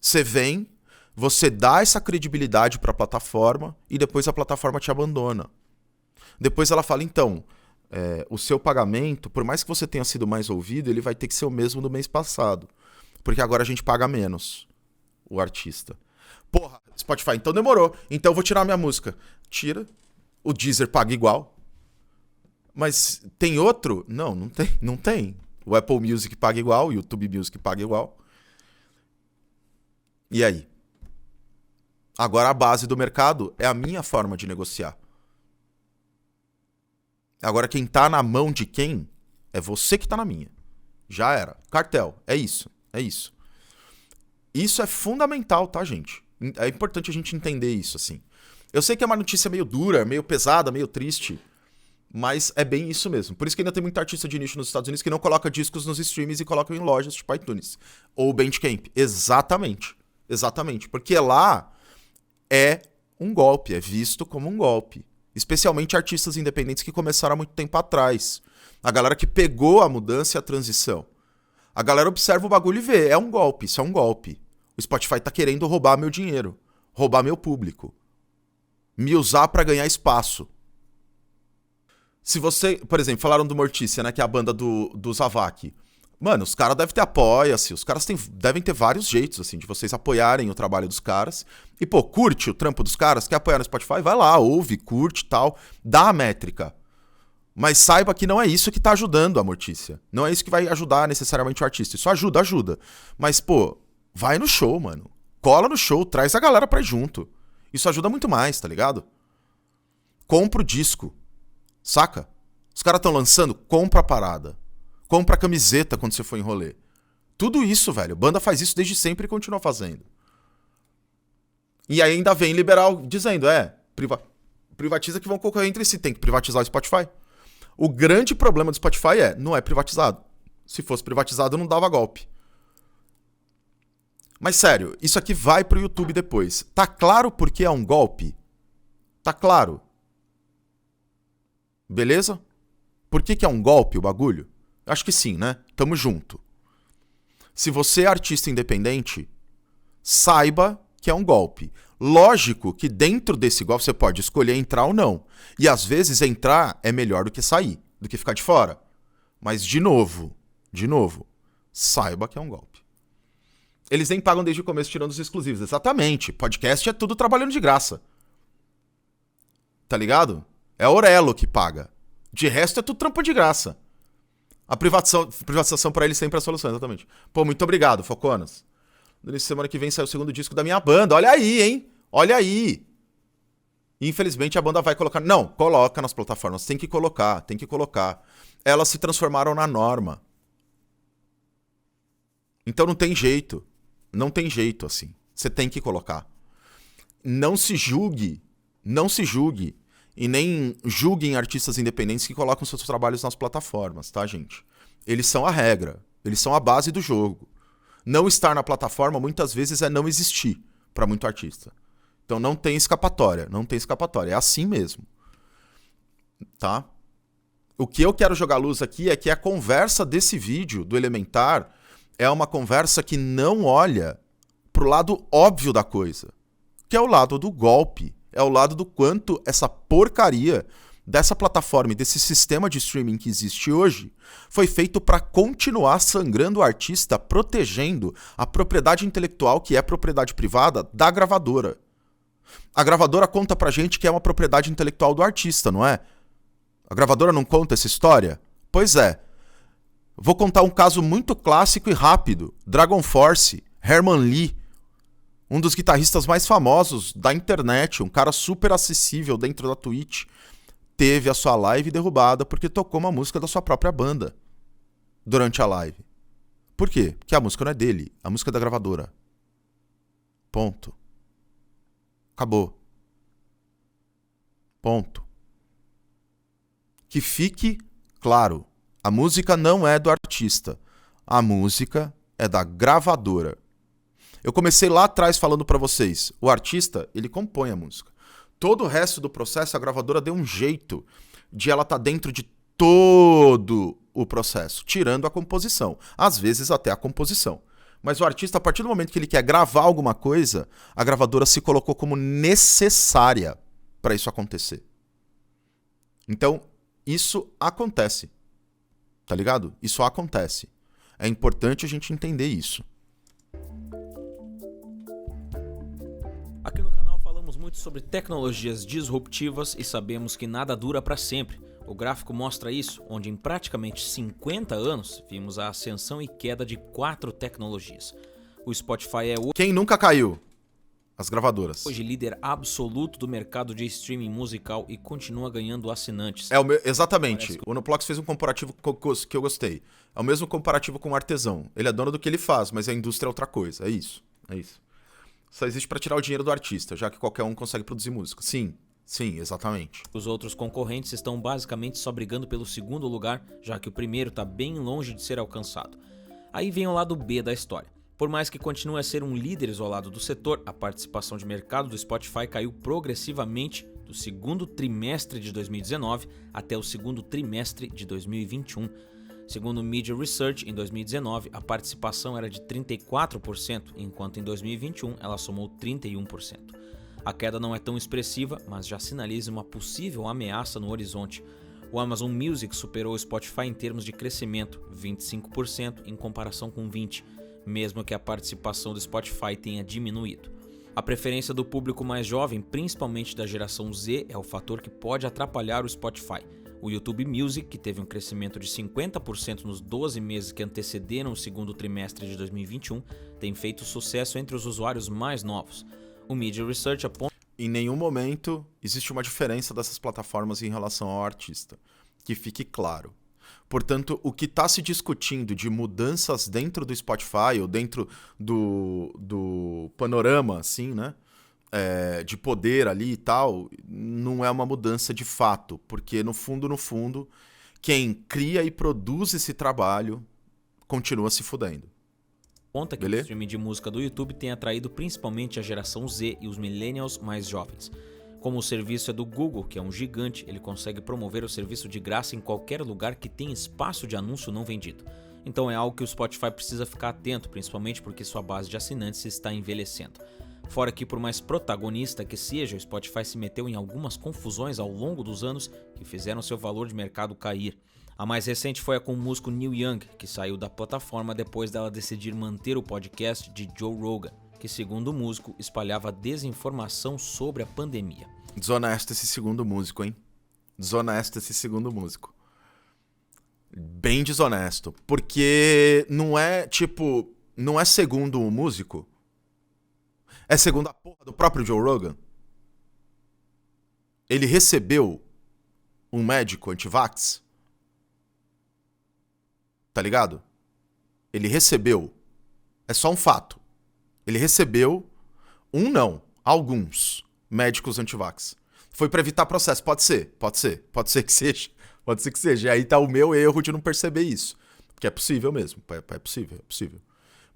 Você vem, você dá essa credibilidade para a plataforma e depois a plataforma te abandona. Depois ela fala, então, o seu pagamento, por mais que você tenha sido mais ouvido, ele vai ter que ser o mesmo do mês passado. Porque agora a gente paga menos o artista. Porra, Spotify, então demorou. Então eu vou tirar minha música. Tira. O Deezer paga igual. Mas tem outro? Não, não tem. O Apple Music paga igual, o YouTube Music paga igual. E aí? Agora a base do mercado é a minha forma de negociar. Agora quem tá na mão de quem é você que tá na minha. Já era. Cartel, é isso. É isso. Isso é fundamental, tá, gente? É importante a gente entender isso, assim. Eu sei que é uma notícia meio dura, meio pesada, meio triste, mas é bem isso mesmo. Por isso que ainda tem muita artista de nicho nos Estados Unidos que não coloca discos nos streams e coloca em lojas tipo iTunes. Ou Bandcamp. Exatamente. Exatamente. Porque lá é um golpe, é visto como um golpe. Especialmente artistas independentes que começaram há muito tempo atrás. A galera que pegou a mudança e a transição. A galera observa o bagulho e vê, é um golpe, isso é um golpe. O Spotify tá querendo roubar meu dinheiro, roubar meu público. Me usar pra ganhar espaço. Se você, por exemplo, falaram do Mortícia, né, que é a banda do Zavak. Mano, os caras devem ter apoia-se, os caras devem ter vários jeitos, assim, de vocês apoiarem o trabalho dos caras. E, pô, curte o trampo dos caras, quer apoiar no Spotify? Vai lá, ouve, curte e tal, dá a métrica. Mas saiba que não é isso que tá ajudando a Mortícia. Não é isso que vai ajudar necessariamente o artista. Isso ajuda, ajuda. Mas, pô, vai no show, mano. Cola no show, traz a galera pra ir junto. Isso ajuda muito mais, tá ligado? Compra o disco. Saca? Os caras tão lançando, compra a parada. Compra a camiseta quando você for em rolê. Tudo isso, velho. Banda faz isso desde sempre e continua fazendo. E aí ainda vem liberal dizendo, privatiza que vão concorrer entre si. Tem que privatizar o Spotify. O grande problema do Spotify não é privatizado. Se fosse privatizado, não dava golpe. Mas sério, isso aqui vai pro YouTube depois. Tá claro porque é um golpe? Tá claro. Beleza? Por que é um golpe o bagulho? Acho que sim, né? Tamo junto. Se você é artista independente, saiba que é um golpe. Lógico que dentro desse golpe você pode escolher entrar ou não. E às vezes entrar é melhor do que sair, do que ficar de fora. Mas de novo, saiba que é um golpe. Eles nem pagam desde o começo tirando os exclusivos. Exatamente. Podcast é tudo trabalhando de graça. Tá ligado? É a Orelo que paga. De resto é tudo trampo de graça. A privatização pra eles sempre é a solução, exatamente. Pô, muito obrigado, Foconas. Nessa semana que vem sai o segundo disco da minha banda. Olha aí, hein? Olha aí. Infelizmente a banda vai colocar... Não, coloca nas plataformas. Tem que colocar. Elas se transformaram na norma. Então não tem jeito. Não tem jeito, assim. Você tem que colocar. Não se julgue. E nem julguem artistas independentes que colocam seus trabalhos nas plataformas, tá, gente? Eles são a regra. Eles são a base do jogo. Não estar na plataforma, muitas vezes, é não existir para muito artista. Então não tem escapatória. É assim mesmo. Tá? O que eu quero jogar luz aqui é que a conversa desse vídeo, do Elementar, é uma conversa que não olha pro lado óbvio da coisa. Que é o lado do golpe. É o lado do quanto essa porcaria dessa plataforma e desse sistema de streaming que existe hoje foi feito para continuar sangrando o artista, protegendo a propriedade intelectual, que é propriedade privada, da gravadora. A gravadora conta pra gente que é uma propriedade intelectual do artista, não é? A gravadora não conta essa história? Pois é. Vou contar um caso muito clássico e rápido. Dragon Force, Herman Lee, um dos guitarristas mais famosos da internet, um cara super acessível dentro da Twitch, teve a sua live derrubada porque tocou uma música da sua própria banda durante a live. Por quê? Porque a música não é dele, a música é da gravadora. Ponto. Acabou. Ponto. Que fique claro, a música não é do artista, a música é da gravadora. Eu comecei lá atrás falando pra vocês, o artista, ele compõe a música. Todo o resto do processo, a gravadora deu um jeito de ela estar dentro de todo o processo, tirando a composição. Às vezes até a composição. Mas o artista, a partir do momento que ele quer gravar alguma coisa, a gravadora se colocou como necessária para isso acontecer. Então, isso acontece. Tá ligado? Isso acontece. É importante a gente entender isso. Aqui no canal falamos muito sobre tecnologias disruptivas e sabemos que nada dura para sempre. O gráfico mostra isso, onde em praticamente 50 anos vimos a ascensão e queda de 4 tecnologias. O Spotify é Quem nunca caiu? As gravadoras. Hoje líder absoluto do mercado de streaming musical e continua ganhando assinantes. Exatamente. O Noplox fez um comparativo que eu gostei. É o mesmo comparativo com o artesão. Ele é dono do que ele faz, mas a indústria é outra coisa. É isso. Só existe para tirar o dinheiro do artista, já que qualquer um consegue produzir música. Sim, exatamente. Os outros concorrentes estão basicamente só brigando pelo segundo lugar, já que o primeiro está bem longe de ser alcançado. Aí vem o lado B da história. Por mais que continue a ser um líder isolado do setor, a participação de mercado do Spotify caiu progressivamente do segundo trimestre de 2019 até o segundo trimestre de 2021. Segundo o Media Research, em 2019, a participação era de 34%, enquanto em 2021 ela somou 31%. A queda não é tão expressiva, mas já sinaliza uma possível ameaça no horizonte. O Amazon Music superou o Spotify em termos de crescimento, 25% em comparação com 20%, mesmo que a participação do Spotify tenha diminuído. A preferência do público mais jovem, principalmente da geração Z, é o fator que pode atrapalhar o Spotify. O YouTube Music, que teve um crescimento de 50% nos 12 meses que antecederam o segundo trimestre de 2021, tem feito sucesso entre os usuários mais novos. O Media Research aponta... Em nenhum momento existe uma diferença dessas plataformas em relação ao artista. Que fique claro. Portanto, o que está se discutindo de mudanças dentro do Spotify ou dentro do panorama, assim, né? De poder ali e tal, não é uma mudança de fato. Porque, no fundo, quem cria e produz esse trabalho continua se fudendo. Conta que o streaming de música do YouTube tem atraído principalmente a geração Z e os millennials mais jovens. Como o serviço é do Google, que é um gigante, ele consegue promover o serviço de graça em qualquer lugar que tenha espaço de anúncio não vendido. Então é algo que o Spotify precisa ficar atento, principalmente porque sua base de assinantes está envelhecendo. Fora que, por mais protagonista que seja, o Spotify se meteu em algumas confusões ao longo dos anos que fizeram seu valor de mercado cair. A mais recente foi a com o músico Neil Young, que saiu da plataforma depois dela decidir manter o podcast de Joe Rogan, que, segundo o músico, espalhava desinformação sobre a pandemia. Desonesto esse segundo músico, hein? Desonesto esse segundo músico. Bem desonesto. Porque não é, não é segundo o músico. É segundo a porra do próprio Joe Rogan. Ele recebeu um médico anti-vax. Tá ligado? Ele recebeu. É só um fato. Ele recebeu alguns médicos anti-vax. Foi pra evitar processo. Pode ser que seja. Pode ser que seja. E aí tá o meu erro de não perceber isso. Porque é possível mesmo. É possível.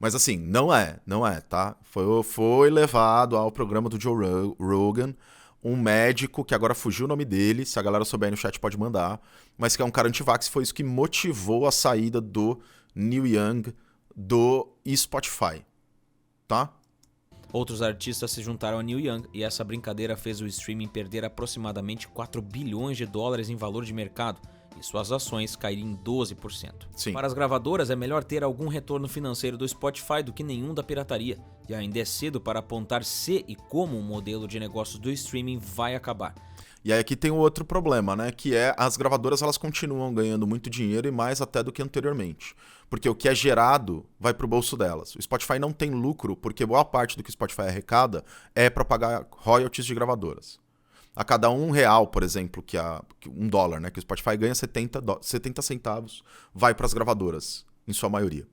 Mas assim, não é, tá? Foi levado ao programa do Joe Rogan um médico, que agora fugiu o nome dele, se a galera souber aí no chat pode mandar, mas que é um cara anti-vax, foi isso que motivou a saída do Neil Young do Spotify. Tá? Outros artistas se juntaram a Neil Young e essa brincadeira fez o streaming perder aproximadamente 4 bilhões de dólares em valor de mercado e suas ações caírem em 12%. Sim. Para as gravadoras é melhor ter algum retorno financeiro do Spotify do que nenhum da pirataria, e ainda é cedo para apontar se e como o modelo de negócios do streaming vai acabar. E aí aqui tem um outro problema, né? Que é as gravadoras elas continuam ganhando muito dinheiro e mais até do que anteriormente. Porque o que é gerado vai pro bolso delas. O Spotify não tem lucro porque boa parte do que o Spotify arrecada é para pagar royalties de gravadoras. A cada R$1, por exemplo, $1, né? Que o Spotify ganha 70 centavos, vai para as gravadoras, em sua maioria.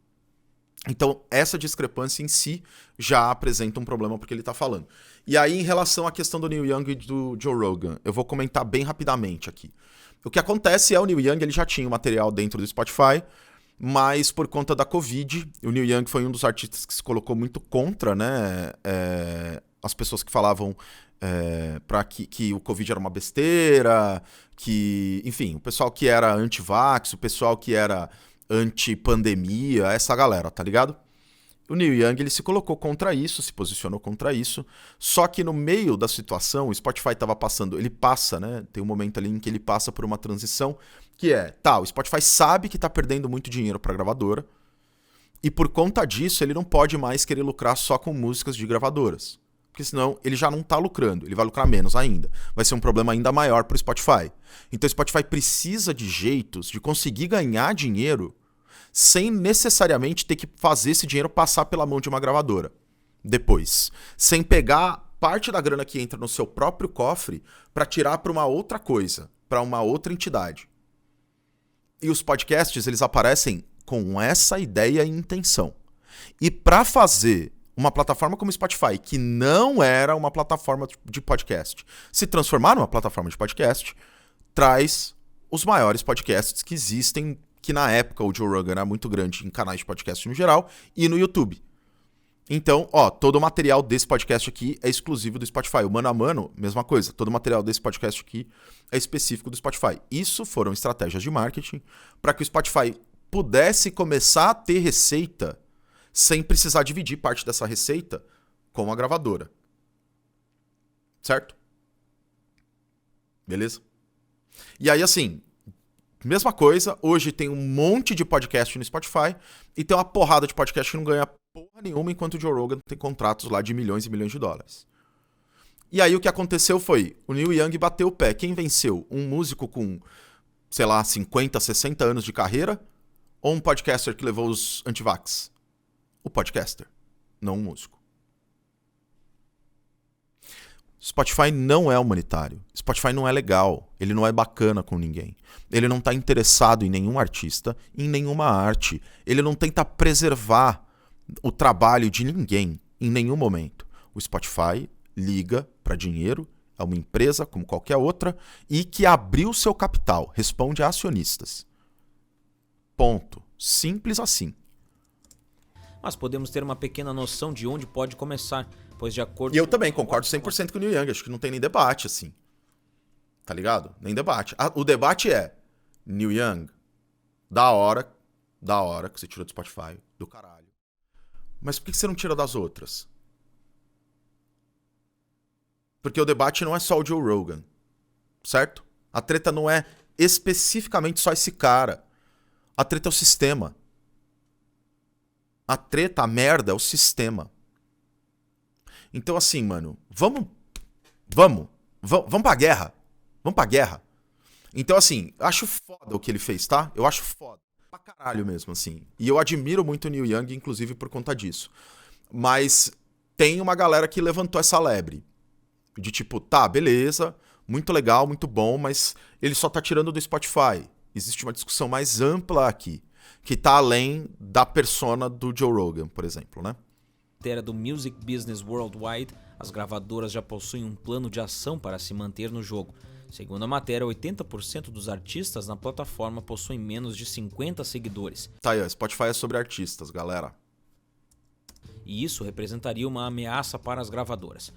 Então, essa discrepância em si já apresenta um problema porque ele está falando. E aí, em relação à questão do Neil Young e do Joe Rogan, eu vou comentar bem rapidamente aqui. O que acontece é o Neil Young ele já tinha o material dentro do Spotify, mas por conta da Covid, o Neil Young foi um dos artistas que se colocou muito contra, né? As pessoas que falavam para que o Covid era uma besteira, que, enfim, o pessoal que era anti-vax, o pessoal que era anti-pandemia, essa galera, tá ligado? O Neil Young ele se colocou contra isso, se posicionou contra isso, só que no meio da situação, o Spotify estava passando, ele passa, né? Tem um momento ali em que ele passa por uma transição, que o Spotify sabe que tá perdendo muito dinheiro pra gravadora, e por conta disso ele não pode mais querer lucrar só com músicas de gravadoras. Porque senão ele já não tá lucrando, ele vai lucrar menos ainda. Vai ser um problema ainda maior pro Spotify. Então o Spotify precisa de jeitos de conseguir ganhar dinheiro sem necessariamente ter que fazer esse dinheiro passar pela mão de uma gravadora. Depois. Sem pegar parte da grana que entra no seu próprio cofre para tirar para uma outra coisa, para uma outra entidade. E os podcasts, eles aparecem com essa ideia e intenção. E para fazer uma plataforma como o Spotify, que não era uma plataforma de podcast, se transformar numa plataforma de podcast, traz os maiores podcasts que existem, que na época o Joe Rogan era muito grande em canais de podcast no geral e no YouTube. Então, todo o material desse podcast aqui é exclusivo do Spotify. O Mano a Mano, mesma coisa. Todo o material desse podcast aqui é específico do Spotify. Isso foram estratégias de marketing para que o Spotify pudesse começar a ter receita sem precisar dividir parte dessa receita com a gravadora. Certo? Beleza? E aí, assim, mesma coisa, hoje tem um monte de podcast no Spotify e tem uma porrada de podcast que não ganha porra nenhuma, enquanto o Joe Rogan tem contratos lá de milhões e milhões de dólares. E aí o que aconteceu foi, o Neil Young bateu o pé. Quem venceu? Um músico com sei lá, 50, 60 anos de carreira, ou um podcaster que levou os antivax? O podcaster, não o músico. Spotify não é humanitário. Spotify não é legal. Ele não é bacana com ninguém. Ele não está interessado em nenhum artista, em nenhuma arte. Ele não tenta preservar o trabalho de ninguém em nenhum momento. O Spotify liga para dinheiro, é uma empresa como qualquer outra, e que abriu seu capital, responde a acionistas. Ponto. Simples assim. Mas podemos ter uma pequena noção de onde pode começar, pois de acordo... E eu também concordo 100% com o Neil Young, acho que não tem nem debate, assim. Tá ligado? Nem debate. O debate é, Neil Young, da hora que você tirou do Spotify, do caralho. Mas por que você não tira das outras? Porque o debate não é só o Joe Rogan, certo? A treta não é especificamente só esse cara. A treta é o sistema. A treta, a merda é o sistema. Então assim, mano, vamos pra guerra. Vamos pra guerra. Então assim, acho foda o que ele fez, tá? Eu acho foda. Pra caralho mesmo, assim. E eu admiro muito o Neil Young, inclusive por conta disso. Mas tem uma galera que levantou essa lebre. De tipo, tá, beleza, muito legal, muito bom, mas ele só tá tirando do Spotify. Existe uma discussão mais ampla aqui, que tá além da persona do Joe Rogan, por exemplo, né? Matéria do Music Business Worldwide, as gravadoras já possuem um plano de ação para se manter no jogo. Segundo a matéria, 80% dos artistas na plataforma possuem menos de 50 seguidores. Tá aí, ó, Spotify é sobre artistas, galera. E isso representaria uma ameaça para as gravadoras.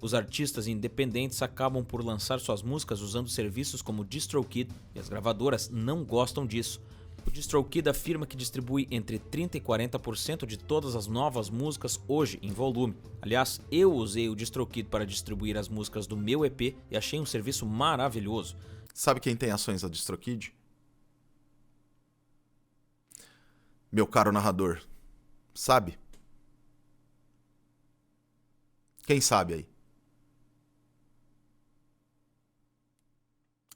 Os artistas independentes acabam por lançar suas músicas usando serviços como DistroKid e as gravadoras não gostam disso. O DistroKid afirma que distribui entre 30% e 40% de todas as novas músicas hoje em volume. Aliás, eu usei o DistroKid para distribuir as músicas do meu EP e achei um serviço maravilhoso. Sabe quem tem ações da DistroKid? Meu caro narrador. Sabe? Quem sabe aí?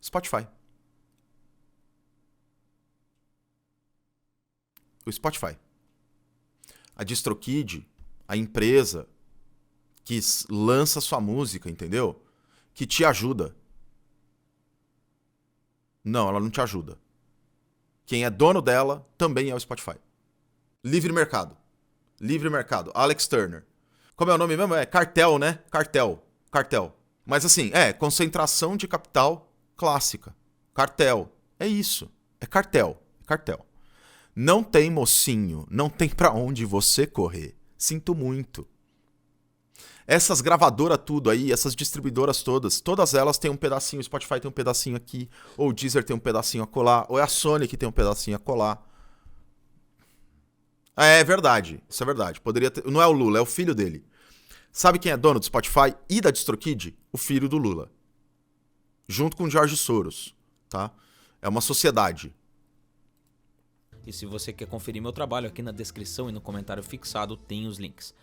Spotify. O Spotify. A DistroKid, a empresa que lança sua música, entendeu? Que te ajuda. Não, ela não te ajuda. Quem é dono dela também é o Spotify. Livre mercado. Livre mercado. Alex Turner. Como é o nome mesmo? É cartel, né? Cartel. Mas assim, concentração de capital clássica. Cartel. É isso. É cartel. Não tem mocinho. Não tem pra onde você correr. Sinto muito. Essas gravadoras tudo aí, essas distribuidoras todas elas têm um pedacinho. O Spotify tem um pedacinho aqui. Ou o Deezer tem um pedacinho a colar. Ou é a Sony que tem um pedacinho a colar. É verdade. Isso é verdade. Poderia ter... Não é o Lula, é o filho dele. Sabe quem é dono do Spotify e da DistroKid? O filho do Lula. Junto com o George Soros, tá? É uma sociedade. E se você quer conferir meu trabalho, aqui na descrição e no comentário fixado tem os links.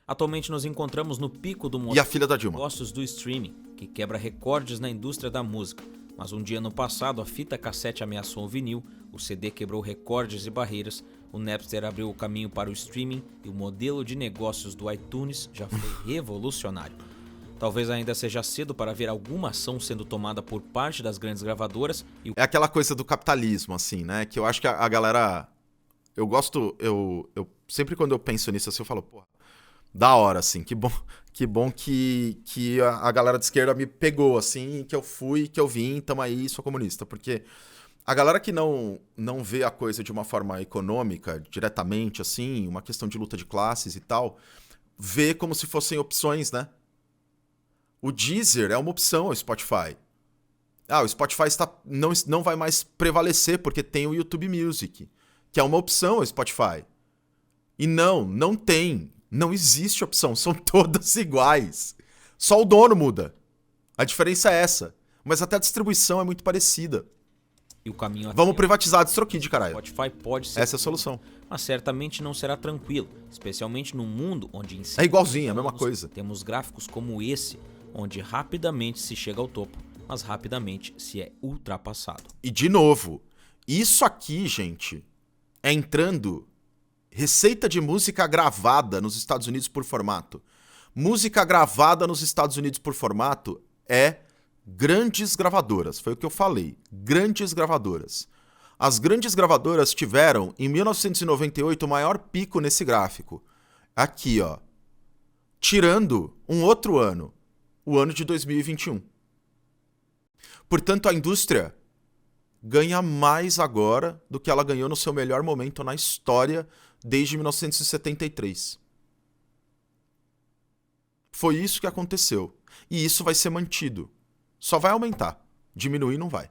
Atualmente nos encontramos no pico do E a filha da Dilma. negócios do streaming, que quebra recordes na indústria da música. Mas um dia no passado, a fita cassete ameaçou o vinil, o CD quebrou recordes e barreiras, o Napster abriu o caminho para o streaming e o modelo de negócios do iTunes já foi revolucionário. Talvez ainda seja cedo para ver alguma ação sendo tomada por parte das grandes gravadoras. É aquela coisa do capitalismo, assim, né? Que eu acho que a galera... Eu gosto... Eu sempre quando eu penso nisso, assim, eu falo, porra, da hora, assim. Que bom que a galera de esquerda me pegou, assim, que eu fui, que eu vim, tamo aí, sou comunista. Porque a galera que não vê a coisa de uma forma econômica, diretamente, assim, uma questão de luta de classes e tal, vê como se fossem opções, né? O Deezer é uma opção ao Spotify. O Spotify não vai mais prevalecer porque tem o YouTube Music, que é uma opção ao Spotify. E não tem. Não existe opção. São todas iguais. Só o dono muda. A diferença é essa. Mas até a distribuição é muito parecida. E o caminho Vamos privatizar a DistroKid, caralho. Spotify pode ser. Essa é a solução. Mas certamente não será tranquilo, especialmente num mundo onde É igualzinho, a mesma coisa. Temos gráficos como esse, onde rapidamente se chega ao topo. mas rapidamente se é ultrapassado. E de novo, isso aqui, gente, é entrando receita de música gravada nos Estados Unidos por formato. Música gravada nos Estados Unidos por formato é grandes gravadoras, foi o que eu falei, grandes gravadoras. As grandes gravadoras tiveram, em 1998, o maior pico nesse gráfico. Aqui, ó. Tirando um outro ano, o ano de 2021. Portanto, a indústria ganha mais agora do que ela ganhou no seu melhor momento na história desde 1973. Foi isso que aconteceu. E isso vai ser mantido. Só vai aumentar. Diminuir não vai.